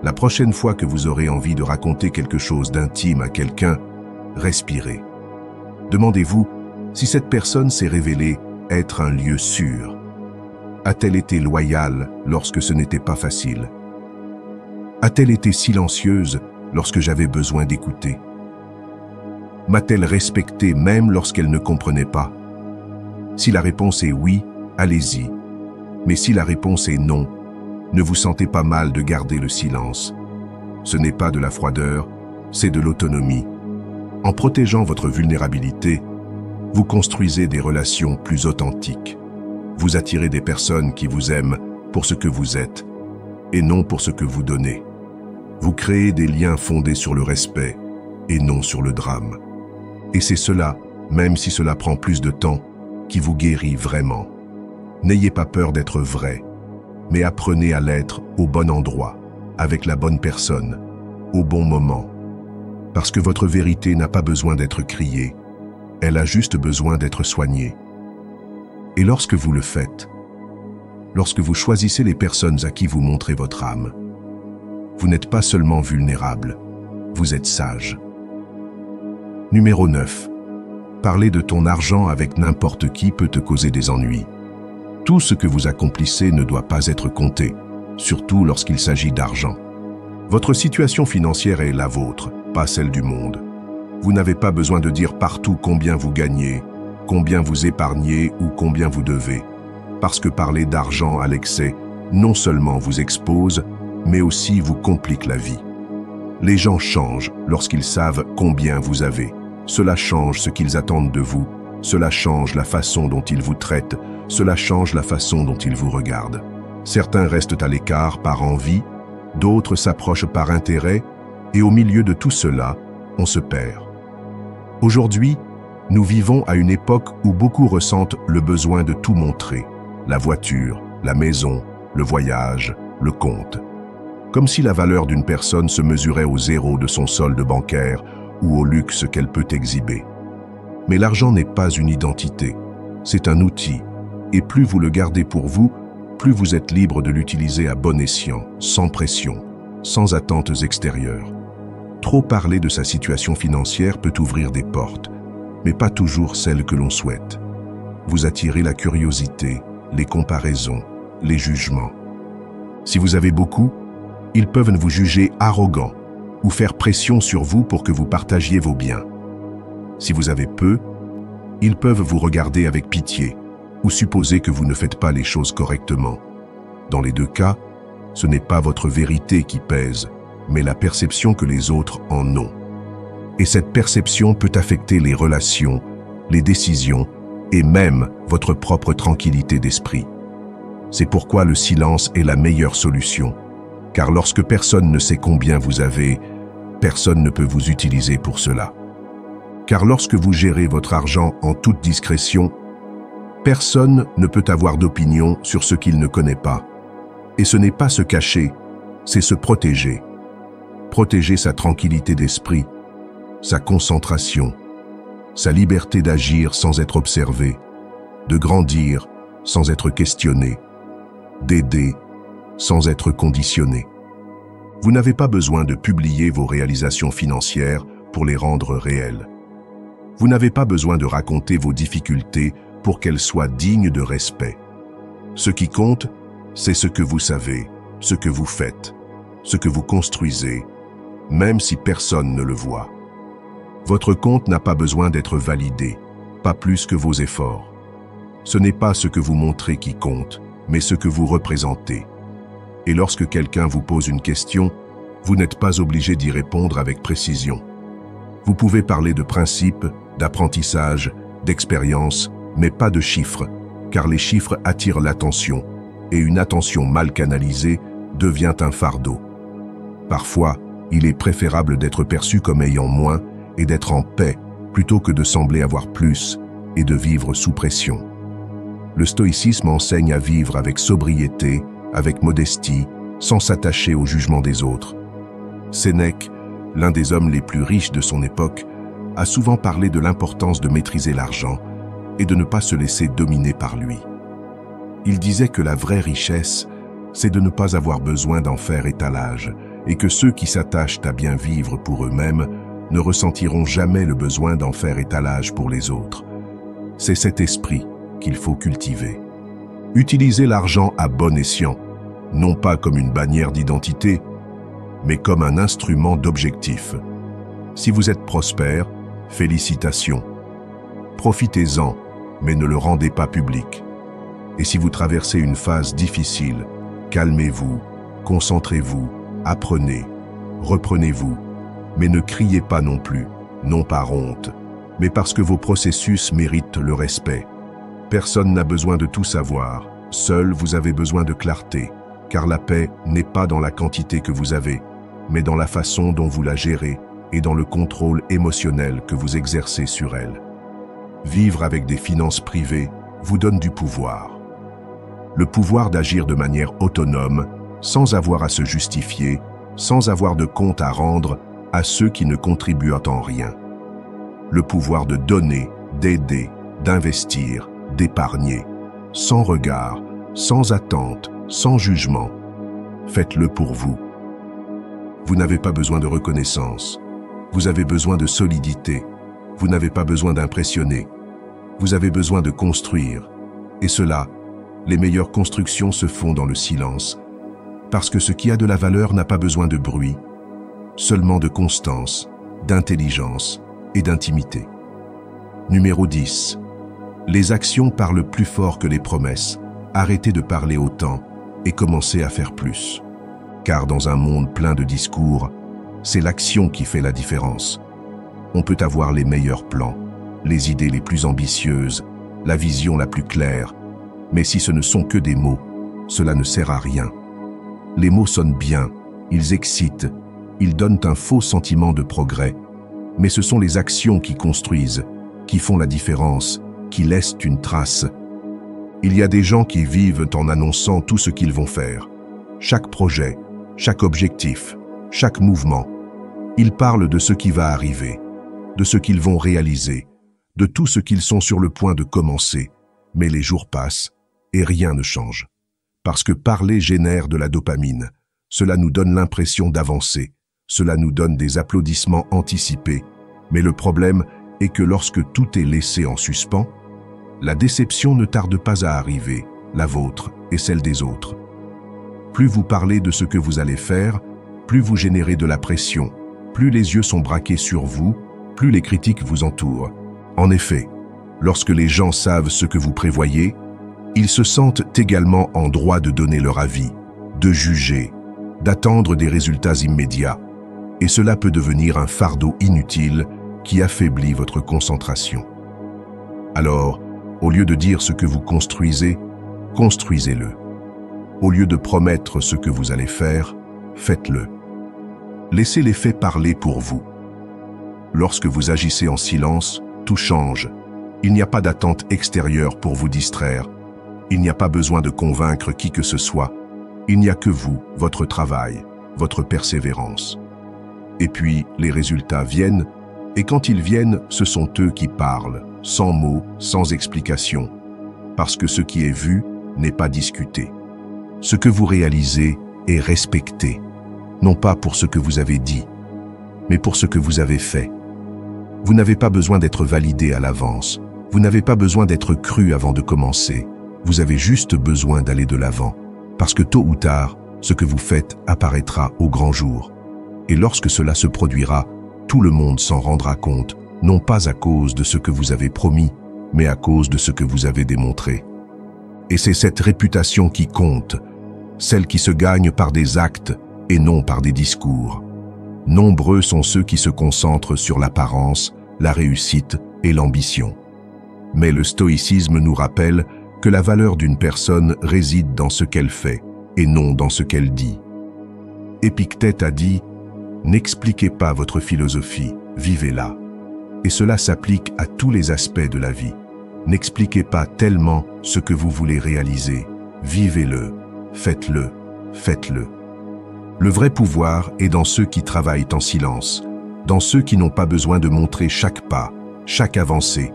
La prochaine fois que vous aurez envie de raconter quelque chose d'intime à quelqu'un, respirez. Demandez-vous si cette personne s'est révélée être un lieu sûr. A-t-elle été loyale lorsque ce n'était pas facile? A-t-elle été silencieuse lorsque j'avais besoin d'écouter? M'a-t-elle respecté même lorsqu'elle ne comprenait pas? Si la réponse est oui, allez-y. Mais si la réponse est non, ne vous sentez pas mal de garder le silence. Ce n'est pas de la froideur, c'est de l'autonomie. En protégeant votre vulnérabilité, vous construisez des relations plus authentiques. Vous attirez des personnes qui vous aiment pour ce que vous êtes et non pour ce que vous donnez. Vous créez des liens fondés sur le respect et non sur le drame. Et c'est cela, même si cela prend plus de temps, qui vous guérit vraiment. N'ayez pas peur d'être vrai, mais apprenez à l'être au bon endroit, avec la bonne personne, au bon moment. Parce que votre vérité n'a pas besoin d'être criée, elle a juste besoin d'être soignée. Et lorsque vous le faites, lorsque vous choisissez les personnes à qui vous montrez votre âme, vous n'êtes pas seulement vulnérable, vous êtes sage. Numéro 9. Parler de ton argent avec n'importe qui peut te causer des ennuis. Tout ce que vous accomplissez ne doit pas être compté, surtout lorsqu'il s'agit d'argent. Votre situation financière est la vôtre, pas celle du monde. Vous n'avez pas besoin de dire partout combien vous gagnez, combien vous épargnez ou combien vous devez. Parce que parler d'argent à l'excès, non seulement vous expose, mais aussi vous complique la vie. Les gens changent lorsqu'ils savent combien vous avez. Cela change ce qu'ils attendent de vous. Cela change la façon dont ils vous traitent. Cela change la façon dont ils vous regardent. Certains restent à l'écart par envie, d'autres s'approchent par intérêt, et au milieu de tout cela, on se perd. Aujourd'hui, nous vivons à une époque où beaucoup ressentent le besoin de tout montrer. La voiture, la maison, le voyage, le compte. Comme si la valeur d'une personne se mesurait au zéro de son solde bancaire ou au luxe qu'elle peut exhiber. Mais l'argent n'est pas une identité, c'est un outil, et plus vous le gardez pour vous, plus vous êtes libre de l'utiliser à bon escient, sans pression, sans attentes extérieures. Trop parler de sa situation financière peut ouvrir des portes, mais pas toujours celles que l'on souhaite. Vous attirez la curiosité, les comparaisons, les jugements. Si vous avez beaucoup, ils peuvent vous juger arrogant ou faire pression sur vous pour que vous partagiez vos biens. Si vous avez peu, ils peuvent vous regarder avec pitié ou supposer que vous ne faites pas les choses correctement. Dans les deux cas, ce n'est pas votre vérité qui pèse, mais la perception que les autres en ont. Et cette perception peut affecter les relations, les décisions et même votre propre tranquillité d'esprit. C'est pourquoi le silence est la meilleure solution, car lorsque personne ne sait combien vous avez, personne ne peut vous utiliser pour cela. Car lorsque vous gérez votre argent en toute discrétion, personne ne peut avoir d'opinion sur ce qu'il ne connaît pas. Et ce n'est pas se cacher, c'est se protéger. Protéger sa tranquillité d'esprit, sa concentration, sa liberté d'agir sans être observé, de grandir sans être questionné, d'aider sans être conditionné. Vous n'avez pas besoin de publier vos réalisations financières pour les rendre réelles. Vous n'avez pas besoin de raconter vos difficultés pour qu'elles soient dignes de respect. Ce qui compte, c'est ce que vous savez, ce que vous faites, ce que vous construisez, même si personne ne le voit. Votre compte n'a pas besoin d'être validé, pas plus que vos efforts. Ce n'est pas ce que vous montrez qui compte, mais ce que vous représentez. Et lorsque quelqu'un vous pose une question, vous n'êtes pas obligé d'y répondre avec précision. Vous pouvez parler de principes, d'apprentissage, d'expérience, mais pas de chiffres, car les chiffres attirent l'attention, et une attention mal canalisée devient un fardeau. Parfois, il est préférable d'être perçu comme ayant moins et d'être en paix, plutôt que de sembler avoir plus et de vivre sous pression. Le stoïcisme enseigne à vivre avec sobriété, avec modestie, sans s'attacher au jugement des autres. Sénèque, l'un des hommes les plus riches de son époque, a souvent parlé de l'importance de maîtriser l'argent et de ne pas se laisser dominer par lui. Il disait que la vraie richesse, c'est de ne pas avoir besoin d'en faire étalage, et que ceux qui s'attachent à bien vivre pour eux-mêmes ne ressentiront jamais le besoin d'en faire étalage pour les autres. C'est cet esprit qu'il faut cultiver. Utilisez l'argent à bon escient, non pas comme une bannière d'identité, mais comme un instrument d'objectif. Si vous êtes prospère, félicitations. Profitez-en, mais ne le rendez pas public. Et si vous traversez une phase difficile, calmez-vous, concentrez-vous, apprenez, reprenez-vous, mais ne criez pas non plus, non par honte, mais parce que vos processus méritent le respect. Personne n'a besoin de tout savoir, seul vous avez besoin de clarté, car la paix n'est pas dans la quantité que vous avez, mais dans la façon dont vous la gérez et dans le contrôle émotionnel que vous exercez sur elle. Vivre avec des finances privées vous donne du pouvoir. Le pouvoir d'agir de manière autonome, sans avoir à se justifier, sans avoir de compte à rendre à ceux qui ne contribuent en rien. Le pouvoir de donner, d'aider, d'investir, d'épargner, sans regard, sans attente, sans jugement. Faites-le pour vous. Vous n'avez pas besoin de reconnaissance. Vous avez besoin de solidité. Vous n'avez pas besoin d'impressionner. Vous avez besoin de construire. Et cela, les meilleures constructions se font dans le silence, parce que ce qui a de la valeur n'a pas besoin de bruit, seulement de constance, d'intelligence et d'intimité. Numéro 10. Les actions parlent plus fort que les promesses. Arrêtez de parler autant et commencez à faire plus. Car dans un monde plein de discours, c'est l'action qui fait la différence. On peut avoir les meilleurs plans, les idées les plus ambitieuses, la vision la plus claire, mais si ce ne sont que des mots, cela ne sert à rien. Les mots sonnent bien, ils excitent, ils donnent un faux sentiment de progrès, mais ce sont les actions qui construisent, qui font la différence, qui laissent une trace. Il y a des gens qui vivent en annonçant tout ce qu'ils vont faire. Chaque projet, chaque objectif, chaque mouvement. Ils parlent de ce qui va arriver, de ce qu'ils vont réaliser, de tout ce qu'ils sont sur le point de commencer. Mais les jours passent et rien ne change. Parce que parler génère de la dopamine. Cela nous donne l'impression d'avancer. Cela nous donne des applaudissements anticipés. Mais le problème est que lorsque tout est laissé en suspens, la déception ne tarde pas à arriver, la vôtre et celle des autres. Plus vous parlez de ce que vous allez faire, plus vous générez de la pression, plus les yeux sont braqués sur vous, plus les critiques vous entourent. En effet, lorsque les gens savent ce que vous prévoyez, ils se sentent également en droit de donner leur avis, de juger, d'attendre des résultats immédiats. Et cela peut devenir un fardeau inutile qui affaiblit votre concentration. Alors, Au lieu de dire ce que vous construisez, construisez-le. Au lieu de promettre ce que vous allez faire, faites-le. Laissez les faits parler pour vous. Lorsque vous agissez en silence, tout change. Il n'y a pas d'attente extérieure pour vous distraire. Il n'y a pas besoin de convaincre qui que ce soit. Il n'y a que vous, votre travail, votre persévérance. Et puis, les résultats viennent, et quand ils viennent, ce sont eux qui parlent, sans mots, sans explication, parce que ce qui est vu n'est pas discuté. Ce que vous réalisez est respecté, non pas pour ce que vous avez dit, mais pour ce que vous avez fait. Vous n'avez pas besoin d'être validé à l'avance, vous n'avez pas besoin d'être cru avant de commencer, vous avez juste besoin d'aller de l'avant, parce que tôt ou tard, ce que vous faites apparaîtra au grand jour. Et lorsque cela se produira, tout le monde s'en rendra compte, non pas à cause de ce que vous avez promis, mais à cause de ce que vous avez démontré. Et c'est cette réputation qui compte, celle qui se gagne par des actes et non par des discours. Nombreux sont ceux qui se concentrent sur l'apparence, la réussite et l'ambition. Mais le stoïcisme nous rappelle que la valeur d'une personne réside dans ce qu'elle fait et non dans ce qu'elle dit. Épictète a dit « N'expliquez pas votre philosophie, vivez-la ». Et cela s'applique à tous les aspects de la vie. N'expliquez pas tellement ce que vous voulez réaliser, vivez-le, faites-le, faites-le. Le vrai pouvoir est dans ceux qui travaillent en silence, dans ceux qui n'ont pas besoin de montrer chaque pas, chaque avancée,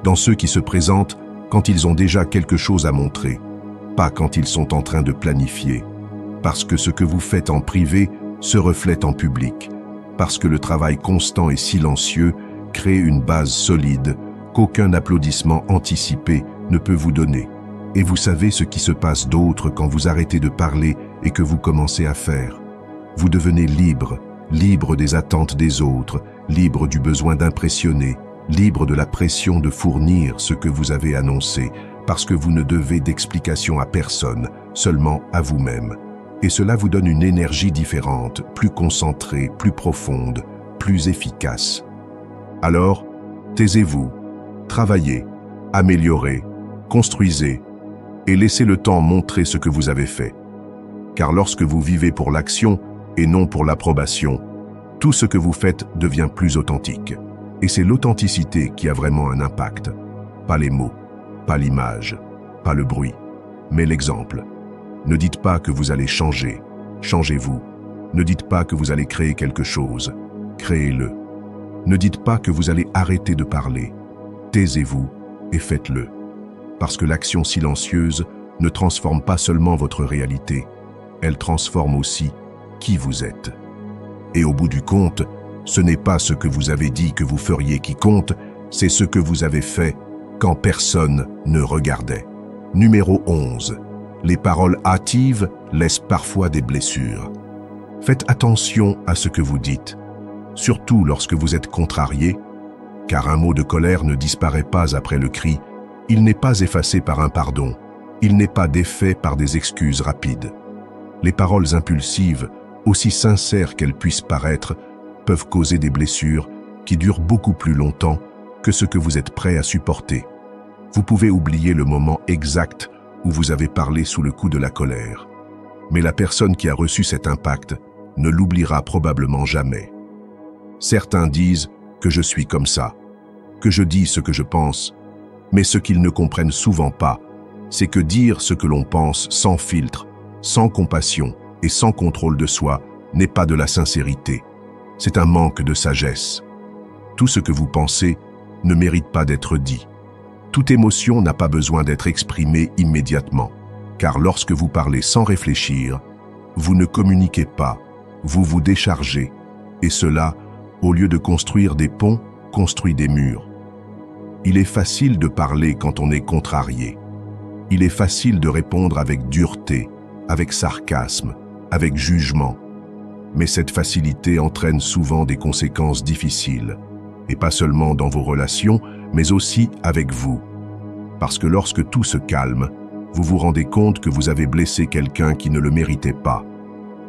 dans ceux qui se présentent quand ils ont déjà quelque chose à montrer, pas quand ils sont en train de planifier, parce que ce que vous faites en privé se reflète en public, parce que le travail constant et silencieux crée une base solide qu'aucun applaudissement anticipé ne peut vous donner. Et vous savez ce qui se passe d'autre quand vous arrêtez de parler et que vous commencez à faire. Vous devenez libre, libre des attentes des autres, libre du besoin d'impressionner, libre de la pression de fournir ce que vous avez annoncé, parce que vous ne devez d'explication à personne, seulement à vous-même. Et cela vous donne une énergie différente, plus concentrée, plus profonde, plus efficace. Alors, taisez-vous, travaillez, améliorez, construisez, et laissez le temps montrer ce que vous avez fait. Car lorsque vous vivez pour l'action et non pour l'approbation, tout ce que vous faites devient plus authentique. Et c'est l'authenticité qui a vraiment un impact. Pas les mots, pas l'image, pas le bruit, mais l'exemple. Ne dites pas que vous allez changer, changez-vous. Ne dites pas que vous allez créer quelque chose, créez-le. Ne dites pas que vous allez arrêter de parler, taisez-vous et faites-le. Parce que l'action silencieuse ne transforme pas seulement votre réalité, elle transforme aussi qui vous êtes. Et au bout du compte, ce n'est pas ce que vous avez dit que vous feriez qui compte, c'est ce que vous avez fait quand personne ne regardait. Numéro 11. Les paroles hâtives laissent parfois des blessures. Faites attention à ce que vous dites, surtout lorsque vous êtes contrarié, car un mot de colère ne disparaît pas après le cri, il n'est pas effacé par un pardon, il n'est pas défait par des excuses rapides. Les paroles impulsives, aussi sincères qu'elles puissent paraître, peuvent causer des blessures qui durent beaucoup plus longtemps que ce que vous êtes prêt à supporter. Vous pouvez oublier le moment exact où vous avez parlé sous le coup de la colère. Mais la personne qui a reçu cet impact ne l'oubliera probablement jamais. Certains disent que je suis comme ça, que je dis ce que je pense, mais ce qu'ils ne comprennent souvent pas, c'est que dire ce que l'on pense sans filtre, sans compassion et sans contrôle de soi n'est pas de la sincérité. C'est un manque de sagesse. Tout ce que vous pensez ne mérite pas d'être dit. Toute émotion n'a pas besoin d'être exprimée immédiatement, car lorsque vous parlez sans réfléchir, vous ne communiquez pas, vous vous déchargez, et cela, au lieu de construire des ponts, construit des murs. Il est facile de parler quand on est contrarié. Il est facile de répondre avec dureté, avec sarcasme, avec jugement. Mais cette facilité entraîne souvent des conséquences difficiles, et pas seulement dans vos relations, mais aussi avec vous. Parce que lorsque tout se calme, vous vous rendez compte que vous avez blessé quelqu'un qui ne le méritait pas.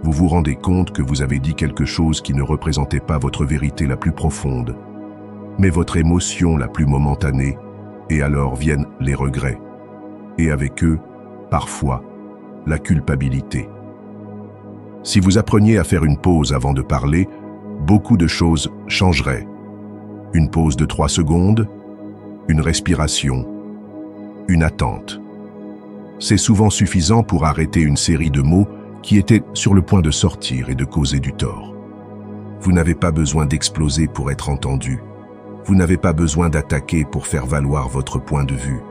Vous vous rendez compte que vous avez dit quelque chose qui ne représentait pas votre vérité la plus profonde, mais votre émotion la plus momentanée, Et alors viennent les regrets. Et avec eux, parfois, la culpabilité. Si vous appreniez à faire une pause avant de parler, beaucoup de choses changeraient. Une pause de 3 secondes, une respiration, une attente. C'est souvent suffisant pour arrêter une série de mots qui étaient sur le point de sortir et de causer du tort. Vous n'avez pas besoin d'exploser pour être entendu. Vous n'avez pas besoin d'attaquer pour faire valoir votre point de vue.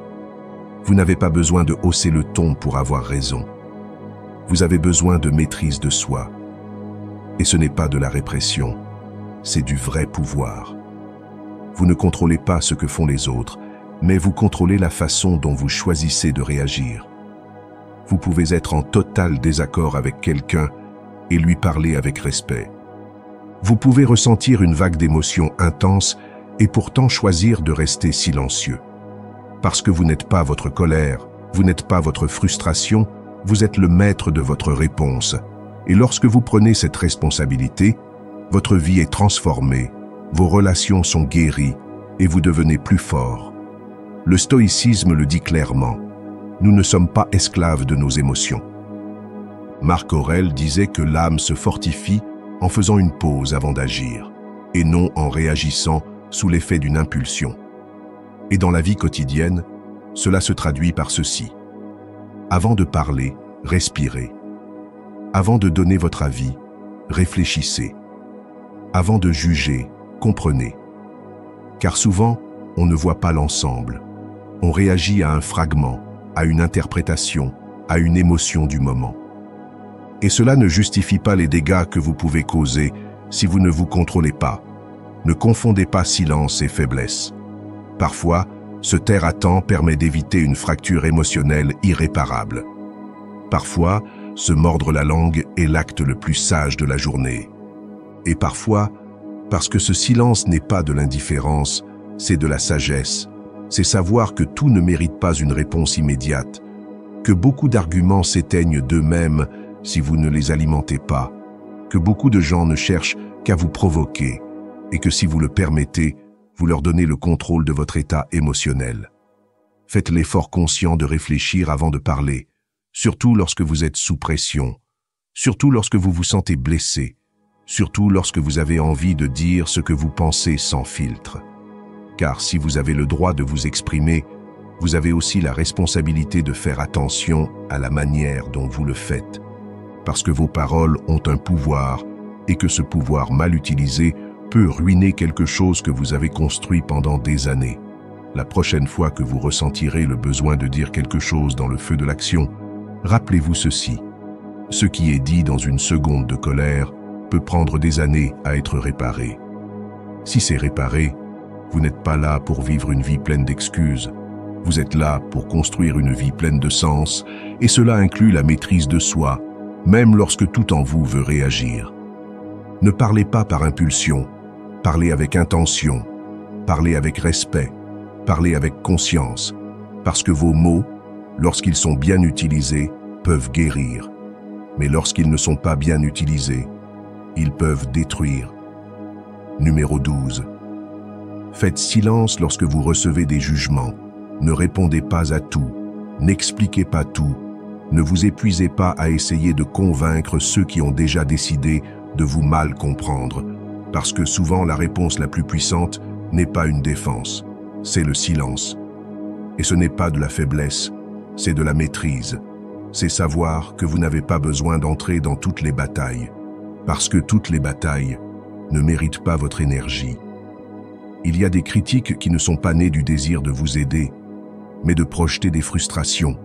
Vous n'avez pas besoin de hausser le ton pour avoir raison. Vous avez besoin de maîtrise de soi. Et ce n'est pas de la répression, c'est du vrai pouvoir. Vous ne contrôlez pas ce que font les autres, mais vous contrôlez la façon dont vous choisissez de réagir. Vous pouvez être en total désaccord avec quelqu'un et lui parler avec respect. Vous pouvez ressentir une vague d'émotions intenses et pourtant choisir de rester silencieux. Parce que vous n'êtes pas votre colère, vous n'êtes pas votre frustration, vous êtes le maître de votre réponse. Et lorsque vous prenez cette responsabilité, votre vie est transformée, vos relations sont guéries et vous devenez plus fort. Le stoïcisme le dit clairement. Nous ne sommes pas esclaves de nos émotions. Marc Aurèle disait que l'âme se fortifie en faisant une pause avant d'agir, et non en réagissant sous l'effet d'une impulsion. Et dans la vie quotidienne, cela se traduit par ceci. Avant de parler, respirez. Avant de donner votre avis, réfléchissez. Avant de juger, comprenez. Car souvent, on ne voit pas l'ensemble. On réagit à un fragment, à une interprétation, à une émotion du moment. Et cela ne justifie pas les dégâts que vous pouvez causer si vous ne vous contrôlez pas. Ne confondez pas silence et faiblesse. Parfois, se taire à temps permet d'éviter une fracture émotionnelle irréparable. Parfois, se mordre la langue est l'acte le plus sage de la journée. Et parfois, parce que ce silence n'est pas de l'indifférence, c'est de la sagesse. C'est savoir que tout ne mérite pas une réponse immédiate, que beaucoup d'arguments s'éteignent d'eux-mêmes si vous ne les alimentez pas, que beaucoup de gens ne cherchent qu'à vous provoquer, et que si vous le permettez, vous leur donnez le contrôle de votre état émotionnel. Faites l'effort conscient de réfléchir avant de parler, surtout lorsque vous êtes sous pression, surtout lorsque vous vous sentez blessé, surtout lorsque vous avez envie de dire ce que vous pensez sans filtre. Car si vous avez le droit de vous exprimer, vous avez aussi la responsabilité de faire attention à la manière dont vous le faites. Parce que vos paroles ont un pouvoir et que ce pouvoir mal utilisé peut ruiner quelque chose que vous avez construit pendant des années. La prochaine fois que vous ressentirez le besoin de dire quelque chose dans le feu de l'action, rappelez-vous ceci. Ce qui est dit dans une seconde de colère peut prendre des années à être réparé. Si c'est réparé, vous n'êtes pas là pour vivre une vie pleine d'excuses. Vous êtes là pour construire une vie pleine de sens, et cela inclut la maîtrise de soi, même lorsque tout en vous veut réagir. Ne parlez pas par impulsion, parlez avec intention, parlez avec respect, parlez avec conscience, parce que vos mots, lorsqu'ils sont bien utilisés, peuvent guérir. Mais lorsqu'ils ne sont pas bien utilisés, ils peuvent détruire. Numéro 12. Faites silence lorsque vous recevez des jugements. Ne répondez pas à tout, n'expliquez pas tout, ne vous épuisez pas à essayer de convaincre ceux qui ont déjà décidé de vous mal comprendre, parce que souvent la réponse la plus puissante n'est pas une défense, c'est le silence. Et ce n'est pas de la faiblesse, c'est de la maîtrise. C'est savoir que vous n'avez pas besoin d'entrer dans toutes les batailles, parce que toutes les batailles ne méritent pas votre énergie. Il y a des critiques qui ne sont pas nées du désir de vous aider, mais de projeter des frustrations.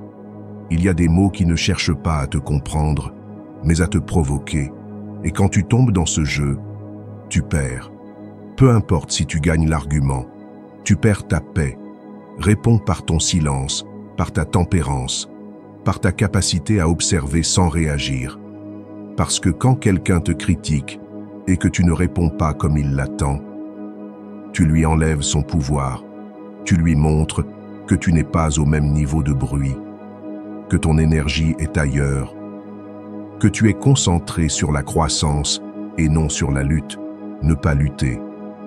Il y a des mots qui ne cherchent pas à te comprendre, mais à te provoquer. Et quand tu tombes dans ce jeu, tu perds. Peu importe si tu gagnes l'argument, tu perds ta paix. Réponds par ton silence, par ta tempérance, par ta capacité à observer sans réagir. Parce que quand quelqu'un te critique et que tu ne réponds pas comme il l'attend, tu lui enlèves son pouvoir, tu lui montres que tu n'es pas au même niveau de bruit, que ton énergie est ailleurs, que tu es concentré sur la croissance et non sur la lutte. Ne pas lutter,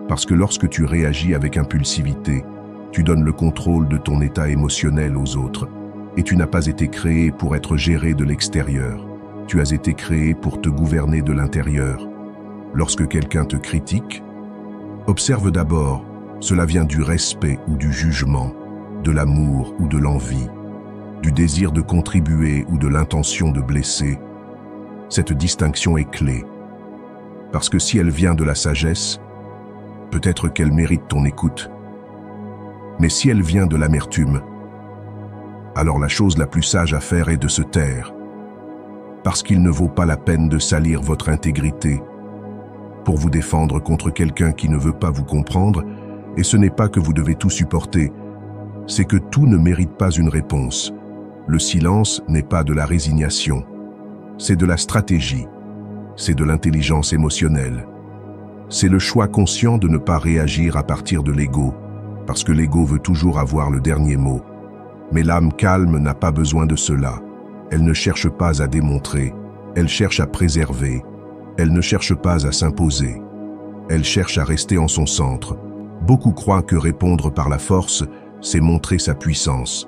parce que lorsque tu réagis avec impulsivité, Tu donnes le contrôle de ton état émotionnel aux autres. Et tu n'as pas été créé pour être géré de l'extérieur. Tu as été créé pour te gouverner de l'intérieur. Lorsque quelqu'un te critique, observe d'abord, cela vient du respect ou du jugement, de l'amour ou de l'envie, du désir de contribuer ou de l'intention de blesser. Cette distinction est clé. Parce que si elle vient de la sagesse, peut-être qu'elle mérite ton écoute. Mais si elle vient de l'amertume, alors la chose la plus sage à faire est de se taire, parce qu'il ne vaut pas la peine de salir votre intégrité pour vous défendre contre quelqu'un qui ne veut pas vous comprendre, et ce n'est pas que vous devez tout supporter, c'est que tout ne mérite pas une réponse. Le silence n'est pas de la résignation, c'est de la stratégie, c'est de l'intelligence émotionnelle. C'est le choix conscient de ne pas réagir à partir de l'ego, parce que l'ego veut toujours avoir le dernier mot. Mais l'âme calme n'a pas besoin de cela. Elle ne cherche pas à démontrer, elle cherche à préserver. Elle ne cherche pas à s'imposer. Elle cherche à rester en son centre. Beaucoup croient que répondre par la force, c'est montrer sa puissance.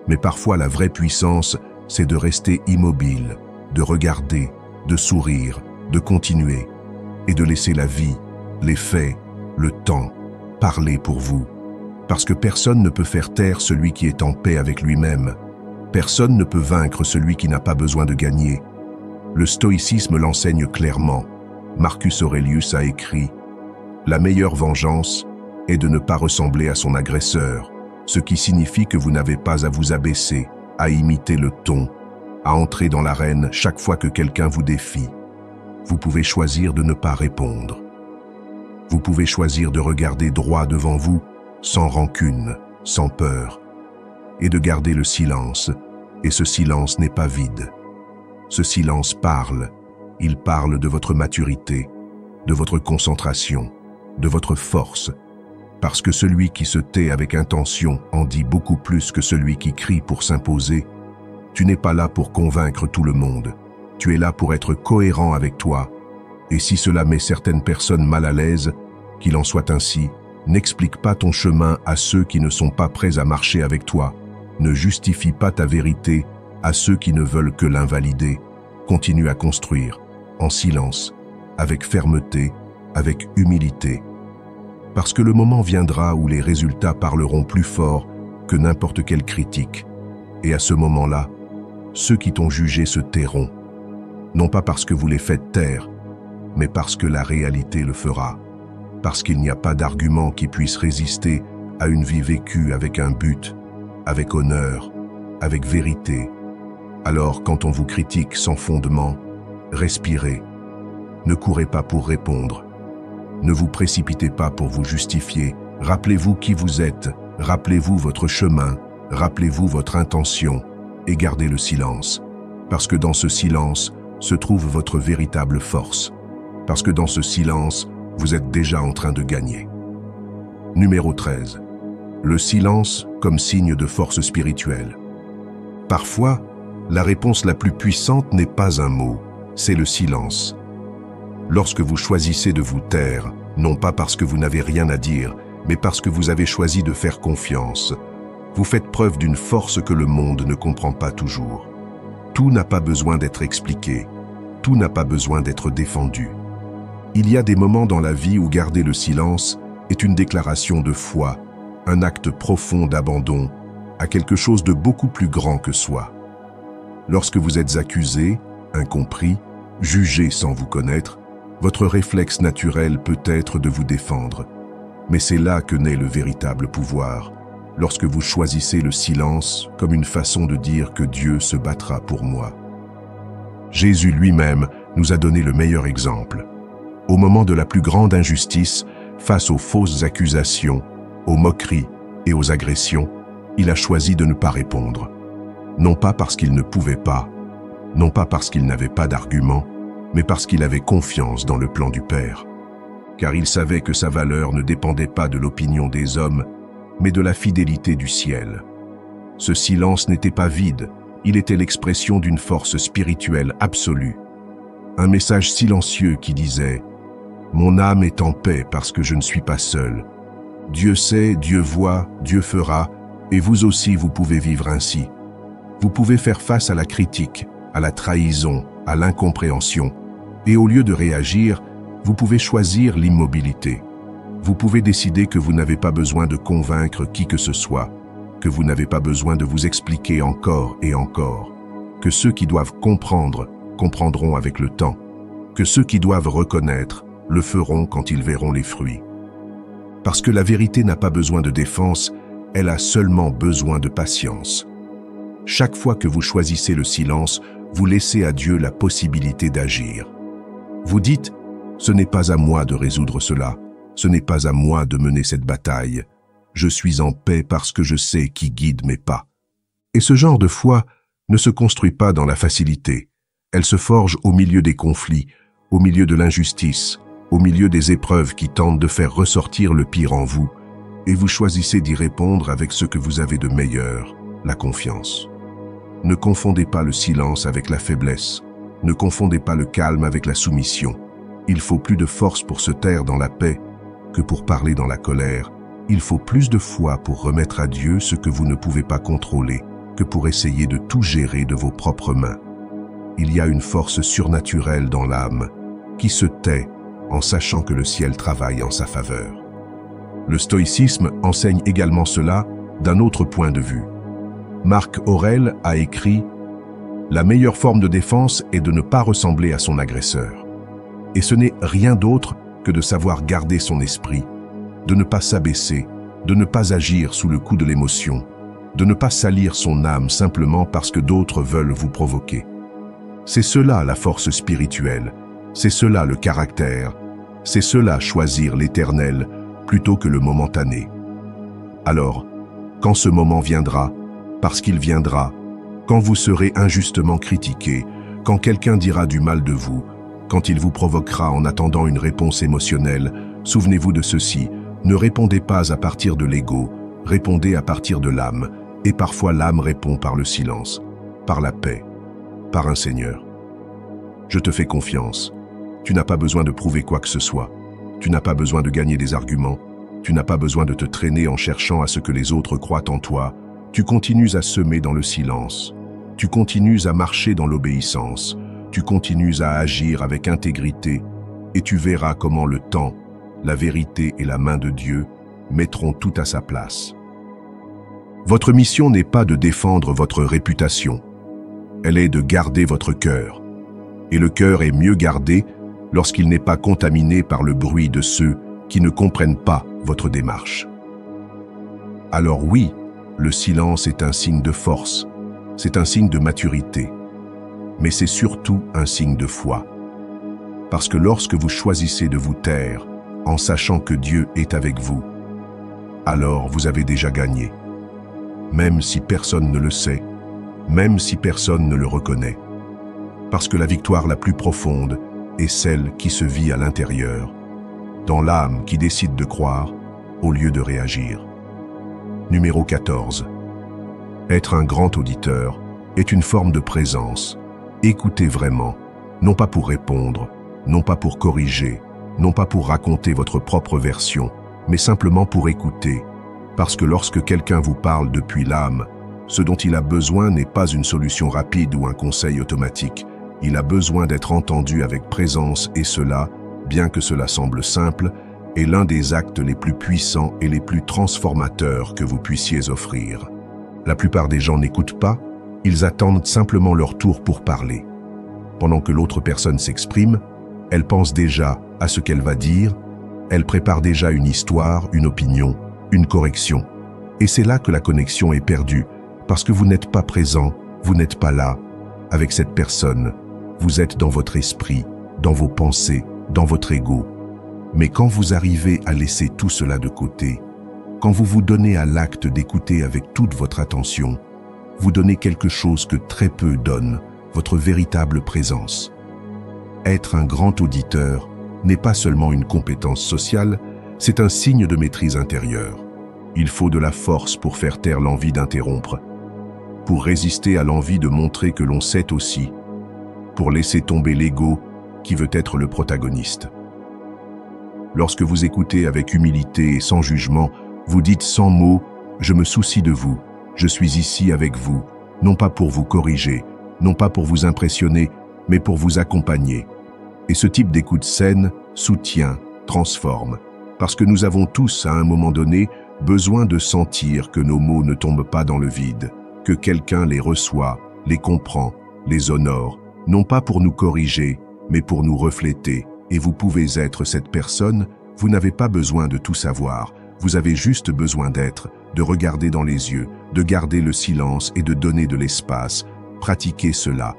Mais parfois la vraie puissance, c'est de rester immobile, de regarder, de sourire, de continuer, et de laisser la vie, les faits, le temps, parler pour vous. Parce que personne ne peut faire taire celui qui est en paix avec lui-même. Personne ne peut vaincre celui qui n'a pas besoin de gagner. Le stoïcisme l'enseigne clairement. Marcus Aurelius a écrit « La meilleure vengeance est de ne pas ressembler à son agresseur, ce qui signifie que vous n'avez pas à vous abaisser, à imiter le ton, à entrer dans l'arène chaque fois que quelqu'un vous défie. Vous pouvez choisir de ne pas répondre. Vous pouvez choisir de regarder droit devant vous, sans rancune, sans peur, et de garder le silence, et ce silence n'est pas vide. Ce silence parle, il parle de votre maturité, de votre concentration, de votre force, parce que celui qui se tait avec intention en dit beaucoup plus que celui qui crie pour s'imposer. Tu n'es pas là pour convaincre tout le monde, tu es là pour être cohérent avec toi, et si cela met certaines personnes mal à l'aise, qu'il en soit ainsi. N'explique pas ton chemin à ceux qui ne sont pas prêts à marcher avec toi. Ne justifie pas ta vérité à ceux qui ne veulent que l'invalider. Continue à construire, en silence, avec fermeté, avec humilité. Parce que le moment viendra où les résultats parleront plus fort que n'importe quelle critique. Et à ce moment-là, ceux qui t'ont jugé se tairont. Non pas parce que vous les faites taire, mais parce que la réalité le fera. Parce qu'il n'y a pas d'argument qui puisse résister à une vie vécue avec un but, avec honneur, avec vérité. Alors, quand on vous critique sans fondement, respirez. Ne courez pas pour répondre. Ne vous précipitez pas pour vous justifier. Rappelez-vous qui vous êtes, rappelez-vous votre chemin, rappelez-vous votre intention et gardez le silence. Parce que dans ce silence se trouve votre véritable force. Parce que dans ce silence, vous êtes déjà en train de gagner. Numéro 13. Le silence comme signe de force spirituelle. Parfois, la réponse la plus puissante n'est pas un mot, c'est le silence. Lorsque vous choisissez de vous taire, non pas parce que vous n'avez rien à dire, mais parce que vous avez choisi de faire confiance, vous faites preuve d'une force que le monde ne comprend pas toujours. Tout n'a pas besoin d'être expliqué, tout n'a pas besoin d'être défendu. Il y a des moments dans la vie où garder le silence est une déclaration de foi, un acte profond d'abandon à quelque chose de beaucoup plus grand que soi. Lorsque vous êtes accusé, incompris, jugé sans vous connaître, votre réflexe naturel peut être de vous défendre. Mais c'est là que naît le véritable pouvoir, lorsque vous choisissez le silence comme une façon de dire que Dieu se battra pour moi. Jésus lui-même nous a donné le meilleur exemple. Au moment de la plus grande injustice, face aux fausses accusations, aux moqueries et aux agressions, il a choisi de ne pas répondre. Non pas parce qu'il ne pouvait pas, non pas parce qu'il n'avait pas d'argument, mais parce qu'il avait confiance dans le plan du Père. Car il savait que sa valeur ne dépendait pas de l'opinion des hommes, mais de la fidélité du ciel. Ce silence n'était pas vide, il était l'expression d'une force spirituelle absolue. Un message silencieux qui disait « Mon âme est en paix parce que je ne suis pas seul. Dieu sait, Dieu voit, Dieu fera, et vous aussi vous pouvez vivre ainsi. Vous pouvez faire face à la critique, à la trahison, à l'incompréhension, et au lieu de réagir, vous pouvez choisir l'immobilité. Vous pouvez décider que vous n'avez pas besoin de convaincre qui que ce soit, que vous n'avez pas besoin de vous expliquer encore et encore, que ceux qui doivent comprendre, comprendront avec le temps, que ceux qui doivent reconnaître, le feront quand ils verront les fruits. Parce que la vérité n'a pas besoin de défense, elle a seulement besoin de patience. Chaque fois que vous choisissez le silence, vous laissez à Dieu la possibilité d'agir. Vous dites, ce n'est pas à moi de résoudre cela, ce n'est pas à moi de mener cette bataille. Je suis en paix parce que je sais qui guide mes pas. Et ce genre de foi ne se construit pas dans la facilité. Elle se forge au milieu des conflits, au milieu de l'injustice, au milieu des épreuves qui tentent de faire ressortir le pire en vous, et vous choisissez d'y répondre avec ce que vous avez de meilleur, la confiance. Ne confondez pas le silence avec la faiblesse. Ne confondez pas le calme avec la soumission. Il faut plus de force pour se taire dans la paix que pour parler dans la colère. Il faut plus de foi pour remettre à Dieu ce que vous ne pouvez pas contrôler que pour essayer de tout gérer de vos propres mains. Il y a une force surnaturelle dans l'âme qui se tait en sachant que le ciel travaille en sa faveur. Le stoïcisme enseigne également cela d'un autre point de vue. Marc Aurèle a écrit « La meilleure forme de défense est de ne pas ressembler à son agresseur. » Et ce n'est rien d'autre que de savoir garder son esprit, de ne pas s'abaisser, de ne pas agir sous le coup de l'émotion, de ne pas salir son âme simplement parce que d'autres veulent vous provoquer. C'est cela la force spirituelle, c'est cela le caractère, c'est cela choisir l'éternel plutôt que le momentané. Alors, quand ce moment viendra, parce qu'il viendra, quand vous serez injustement critiqué, quand quelqu'un dira du mal de vous, quand il vous provoquera en attendant une réponse émotionnelle, souvenez-vous de ceci, ne répondez pas à partir de l'ego, répondez à partir de l'âme, et parfois l'âme répond par le silence, par la paix, par un Seigneur. Je te fais confiance. Tu n'as pas besoin de prouver quoi que ce soit. Tu n'as pas besoin de gagner des arguments. Tu n'as pas besoin de te traîner en cherchant à ce que les autres croient en toi. Tu continues à semer dans le silence. Tu continues à marcher dans l'obéissance. Tu continues à agir avec intégrité et tu verras comment le temps, la vérité et la main de Dieu mettront tout à sa place. Votre mission n'est pas de défendre votre réputation. Elle est de garder votre cœur. Et le cœur est mieux gardé lorsqu'il n'est pas contaminé par le bruit de ceux qui ne comprennent pas votre démarche. Alors oui, le silence est un signe de force, c'est un signe de maturité, mais c'est surtout un signe de foi. Parce que lorsque vous choisissez de vous taire en sachant que Dieu est avec vous, alors vous avez déjà gagné. Même si personne ne le sait, même si personne ne le reconnaît. Parce que la victoire la plus profonde est celle qui se vit à l'intérieur, dans l'âme qui décide de croire au lieu de réagir. Numéro 14. Être un grand auditeur est une forme de présence. Écoutez vraiment, non pas pour répondre, non pas pour corriger, non pas pour raconter votre propre version, mais simplement pour écouter. Parce que lorsque quelqu'un vous parle depuis l'âme, ce dont il a besoin n'est pas une solution rapide ou un conseil automatique. Il a besoin d'être entendu avec présence et cela, bien que cela semble simple, est l'un des actes les plus puissants et les plus transformateurs que vous puissiez offrir. La plupart des gens n'écoutent pas, ils attendent simplement leur tour pour parler. Pendant que l'autre personne s'exprime, elle pense déjà à ce qu'elle va dire, elle prépare déjà une histoire, une opinion, une correction. Et c'est là que la connexion est perdue, parce que vous n'êtes pas présent, vous n'êtes pas là, avec cette personne. Vous êtes dans votre esprit, dans vos pensées, dans votre ego. Mais quand vous arrivez à laisser tout cela de côté, quand vous vous donnez à l'acte d'écouter avec toute votre attention, vous donnez quelque chose que très peu donnent, votre véritable présence. Être un grand auditeur n'est pas seulement une compétence sociale, c'est un signe de maîtrise intérieure. Il faut de la force pour faire taire l'envie d'interrompre, pour résister à l'envie de montrer que l'on sait aussi, pour laisser tomber l'ego qui veut être le protagoniste. Lorsque vous écoutez avec humilité et sans jugement, vous dites sans mots « Je me soucie de vous, je suis ici avec vous », non pas pour vous corriger, non pas pour vous impressionner, mais pour vous accompagner. Et ce type d'écoute saine soutient, transforme, parce que nous avons tous, à un moment donné, besoin de sentir que nos mots ne tombent pas dans le vide, que quelqu'un les reçoit, les comprend, les honore, non pas pour nous corriger, mais pour nous refléter. Et vous pouvez être cette personne, vous n'avez pas besoin de tout savoir, vous avez juste besoin d'être, de regarder dans les yeux, de garder le silence et de donner de l'espace. Pratiquez cela.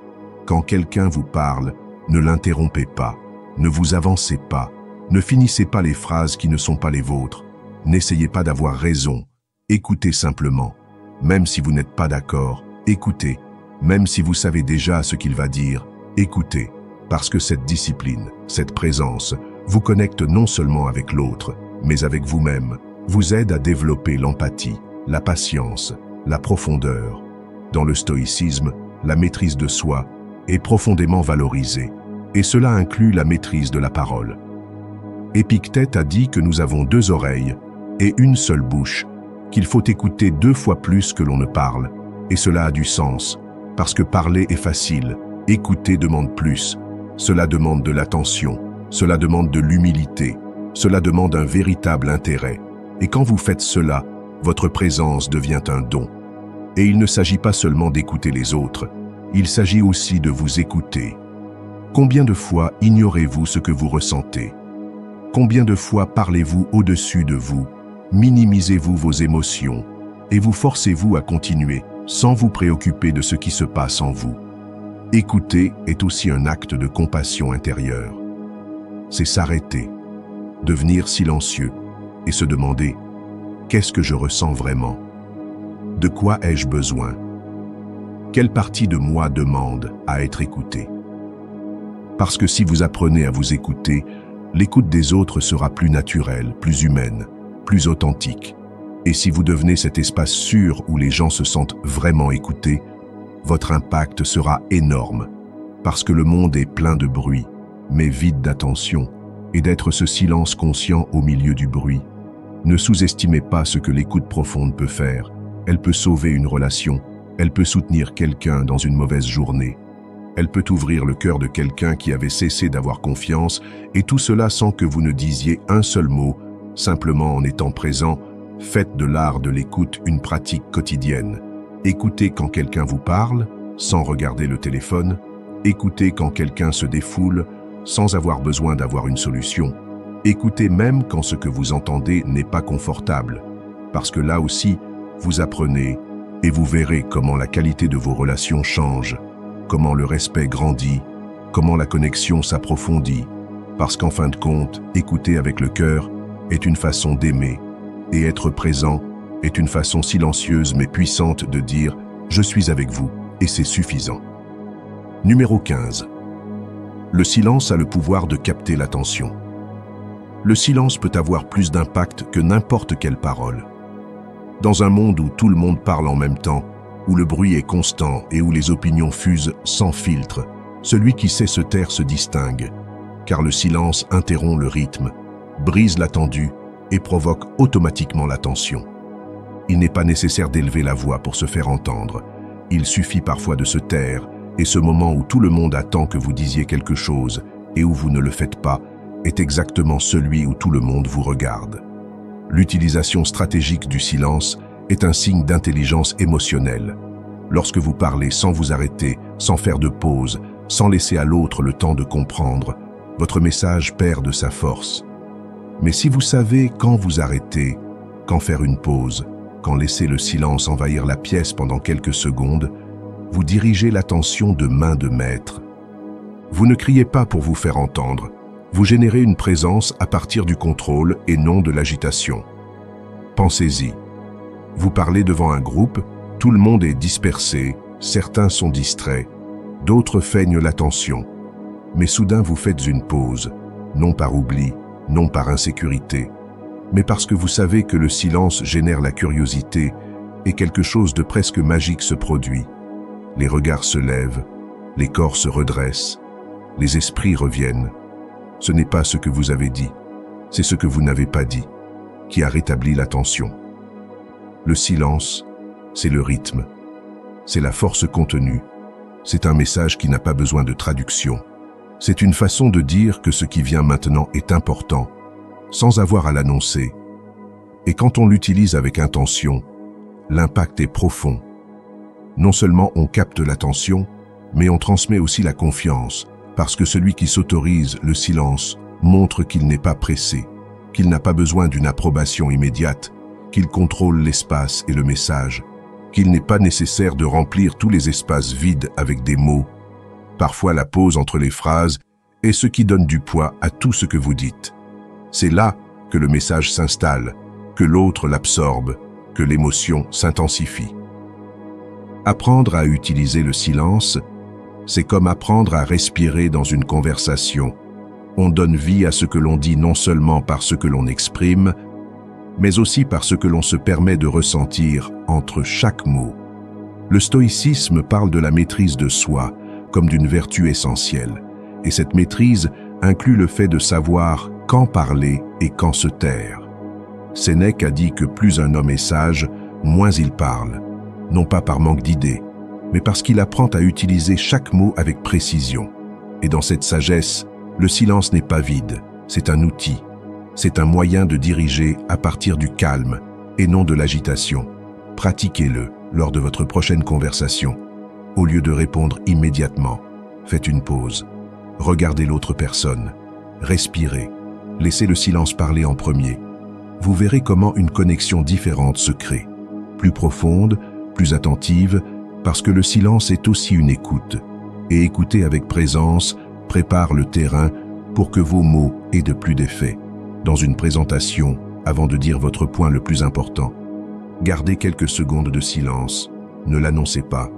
Quand quelqu'un vous parle, ne l'interrompez pas, ne vous avancez pas, ne finissez pas les phrases qui ne sont pas les vôtres, n'essayez pas d'avoir raison, écoutez simplement. Même si vous n'êtes pas d'accord, écoutez. Même si vous savez déjà ce qu'il va dire, écoutez. Parce que cette discipline, cette présence, vous connecte non seulement avec l'autre, mais avec vous-même, vous aide à développer l'empathie, la patience, la profondeur. Dans le stoïcisme, la maîtrise de soi est profondément valorisée, et cela inclut la maîtrise de la parole. Épictète a dit que nous avons 2 oreilles et une seule bouche, qu'il faut écouter 2 fois plus que l'on ne parle, et cela a du sens, parce que parler est facile, écouter demande plus. Cela demande de l'attention, cela demande de l'humilité, cela demande un véritable intérêt. Et quand vous faites cela, votre présence devient un don. Et il ne s'agit pas seulement d'écouter les autres, il s'agit aussi de vous écouter. Combien de fois ignorez-vous ce que vous ressentez? Combien de fois parlez-vous au-dessus de vous? Minimisez-vous vos émotions et vous forcez-vous à continuer sans vous préoccuper de ce qui se passe en vous? Écouter est aussi un acte de compassion intérieure. C'est s'arrêter, devenir silencieux et se demander « Qu'est-ce que je ressens vraiment? De quoi ai-je besoin? Quelle partie de moi demande à être écoutée ?» Parce que si vous apprenez à vous écouter, l'écoute des autres sera plus naturelle, plus humaine, plus authentique. Et si vous devenez cet espace sûr où les gens se sentent vraiment écoutés, votre impact sera énorme, parce que le monde est plein de bruit, mais vide d'attention, et d'être ce silence conscient au milieu du bruit. Ne sous-estimez pas ce que l'écoute profonde peut faire. Elle peut sauver une relation, elle peut soutenir quelqu'un dans une mauvaise journée. Elle peut ouvrir le cœur de quelqu'un qui avait cessé d'avoir confiance, et tout cela sans que vous ne disiez un seul mot, simplement en étant présent. Faites de l'art de l'écoute une pratique quotidienne. Écoutez quand quelqu'un vous parle, sans regarder le téléphone. Écoutez quand quelqu'un se défoule, sans avoir besoin d'avoir une solution. Écoutez même quand ce que vous entendez n'est pas confortable. Parce que là aussi, vous apprenez et vous verrez comment la qualité de vos relations change, comment le respect grandit, comment la connexion s'approfondit. Parce qu'en fin de compte, écouter avec le cœur est une façon d'aimer. Et être présent est une façon silencieuse mais puissante de dire « Je suis avec vous » et c'est suffisant. Numéro 15. Le silence a le pouvoir de capter l'attention. Le silence peut avoir plus d'impact que n'importe quelle parole. Dans un monde où tout le monde parle en même temps, où le bruit est constant et où les opinions fusent sans filtre, celui qui sait se taire se distingue, car le silence interrompt le rythme, brise la tendue et provoque automatiquement l'attention. Il n'est pas nécessaire d'élever la voix pour se faire entendre. Il suffit parfois de se taire, et ce moment où tout le monde attend que vous disiez quelque chose et où vous ne le faites pas est exactement celui où tout le monde vous regarde. L'utilisation stratégique du silence est un signe d'intelligence émotionnelle. Lorsque vous parlez sans vous arrêter, sans faire de pause, sans laisser à l'autre le temps de comprendre, votre message perd de sa force. Mais si vous savez quand vous arrêter, quand faire une pause, quand laisser le silence envahir la pièce pendant quelques secondes, vous dirigez l'attention de main de maître. Vous ne criez pas pour vous faire entendre, vous générez une présence à partir du contrôle et non de l'agitation. Pensez-y. Vous parlez devant un groupe, tout le monde est dispersé, certains sont distraits, d'autres feignent l'attention. Mais soudain vous faites une pause, non par oubli, non par insécurité, mais parce que vous savez que le silence génère la curiosité et quelque chose de presque magique se produit. Les regards se lèvent, les corps se redressent, les esprits reviennent. Ce n'est pas ce que vous avez dit, c'est ce que vous n'avez pas dit, qui a rétabli l'attention. Le silence, c'est le rythme, c'est la force contenue, c'est un message qui n'a pas besoin de traduction. C'est une façon de dire que ce qui vient maintenant est important, sans avoir à l'annoncer. Et quand on l'utilise avec intention, l'impact est profond. Non seulement on capte l'attention, mais on transmet aussi la confiance, parce que celui qui s'autorise le silence montre qu'il n'est pas pressé, qu'il n'a pas besoin d'une approbation immédiate, qu'il contrôle l'espace et le message, qu'il n'est pas nécessaire de remplir tous les espaces vides avec des mots. Parfois la pause entre les phrases est ce qui donne du poids à tout ce que vous dites. C'est là que le message s'installe, que l'autre l'absorbe, que l'émotion s'intensifie. Apprendre à utiliser le silence, c'est comme apprendre à respirer dans une conversation. On donne vie à ce que l'on dit non seulement par ce que l'on exprime, mais aussi par ce que l'on se permet de ressentir entre chaque mot. Le stoïcisme parle de la maîtrise de soi comme d'une vertu essentielle, et cette maîtrise inclut le fait de savoir quand parler et quand se taire. Sénèque a dit que plus un homme est sage, moins il parle, non pas par manque d'idées, mais parce qu'il apprend à utiliser chaque mot avec précision. Et dans cette sagesse, le silence n'est pas vide, c'est un outil. C'est un moyen de diriger à partir du calme et non de l'agitation. Pratiquez-le lors de votre prochaine conversation. Au lieu de répondre immédiatement, faites une pause. Regardez l'autre personne. Respirez. Laissez le silence parler en premier. Vous verrez comment une connexion différente se crée. Plus profonde, plus attentive, parce que le silence est aussi une écoute. Et écouter avec présence prépare le terrain pour que vos mots aient de plus d'effet. Dans une présentation, avant de dire votre point le plus important, gardez quelques secondes de silence, ne l'annoncez pas.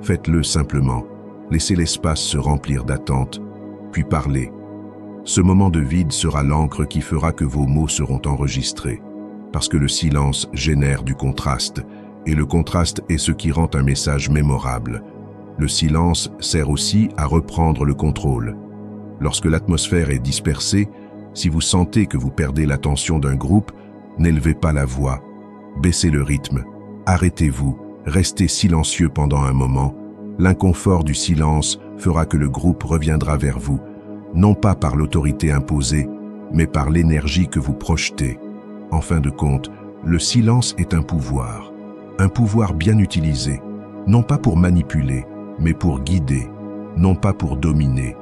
Faites-le simplement, laissez l'espace se remplir d'attente, puis parlez. Ce moment de vide sera l'encre qui fera que vos mots seront enregistrés, parce que le silence génère du contraste, et le contraste est ce qui rend un message mémorable. Le silence sert aussi à reprendre le contrôle. Lorsque l'atmosphère est dispersée, si vous sentez que vous perdez l'attention d'un groupe, n'élevez pas la voix, baissez le rythme, arrêtez-vous, restez silencieux pendant un moment. L'inconfort du silence fera que le groupe reviendra vers vous, non pas par l'autorité imposée, mais par l'énergie que vous projetez. En fin de compte, le silence est un pouvoir bien utilisé, non pas pour manipuler, mais pour guider, non pas pour dominer,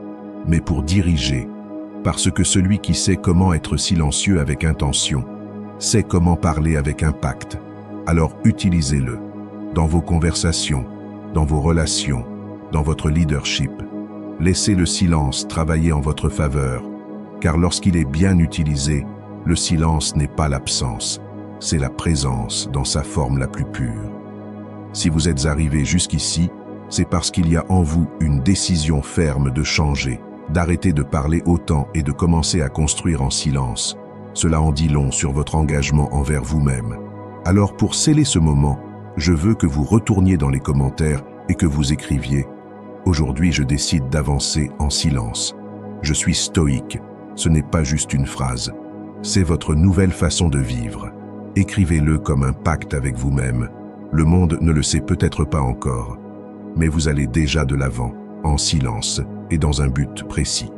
mais pour diriger. Parce que celui qui sait comment être silencieux avec intention, sait comment parler avec impact. Alors utilisez-le, dans vos conversations, dans vos relations, dans votre leadership. Laissez le silence travailler en votre faveur, car lorsqu'il est bien utilisé, le silence n'est pas l'absence, c'est la présence dans sa forme la plus pure. Si vous êtes arrivé jusqu'ici, c'est parce qu'il y a en vous une décision ferme de changer, d'arrêter de parler autant et de commencer à construire en silence. Cela en dit long sur votre engagement envers vous-même. Alors pour sceller ce moment, je veux que vous retourniez dans les commentaires et que vous écriviez « Aujourd'hui, je décide d'avancer en silence. Je suis stoïque. Ce n'est pas juste une phrase. C'est votre nouvelle façon de vivre. » Écrivez-le comme un pacte avec vous-même. Le monde ne le sait peut-être pas encore, mais vous allez déjà de l'avant, en silence et dans un but précis.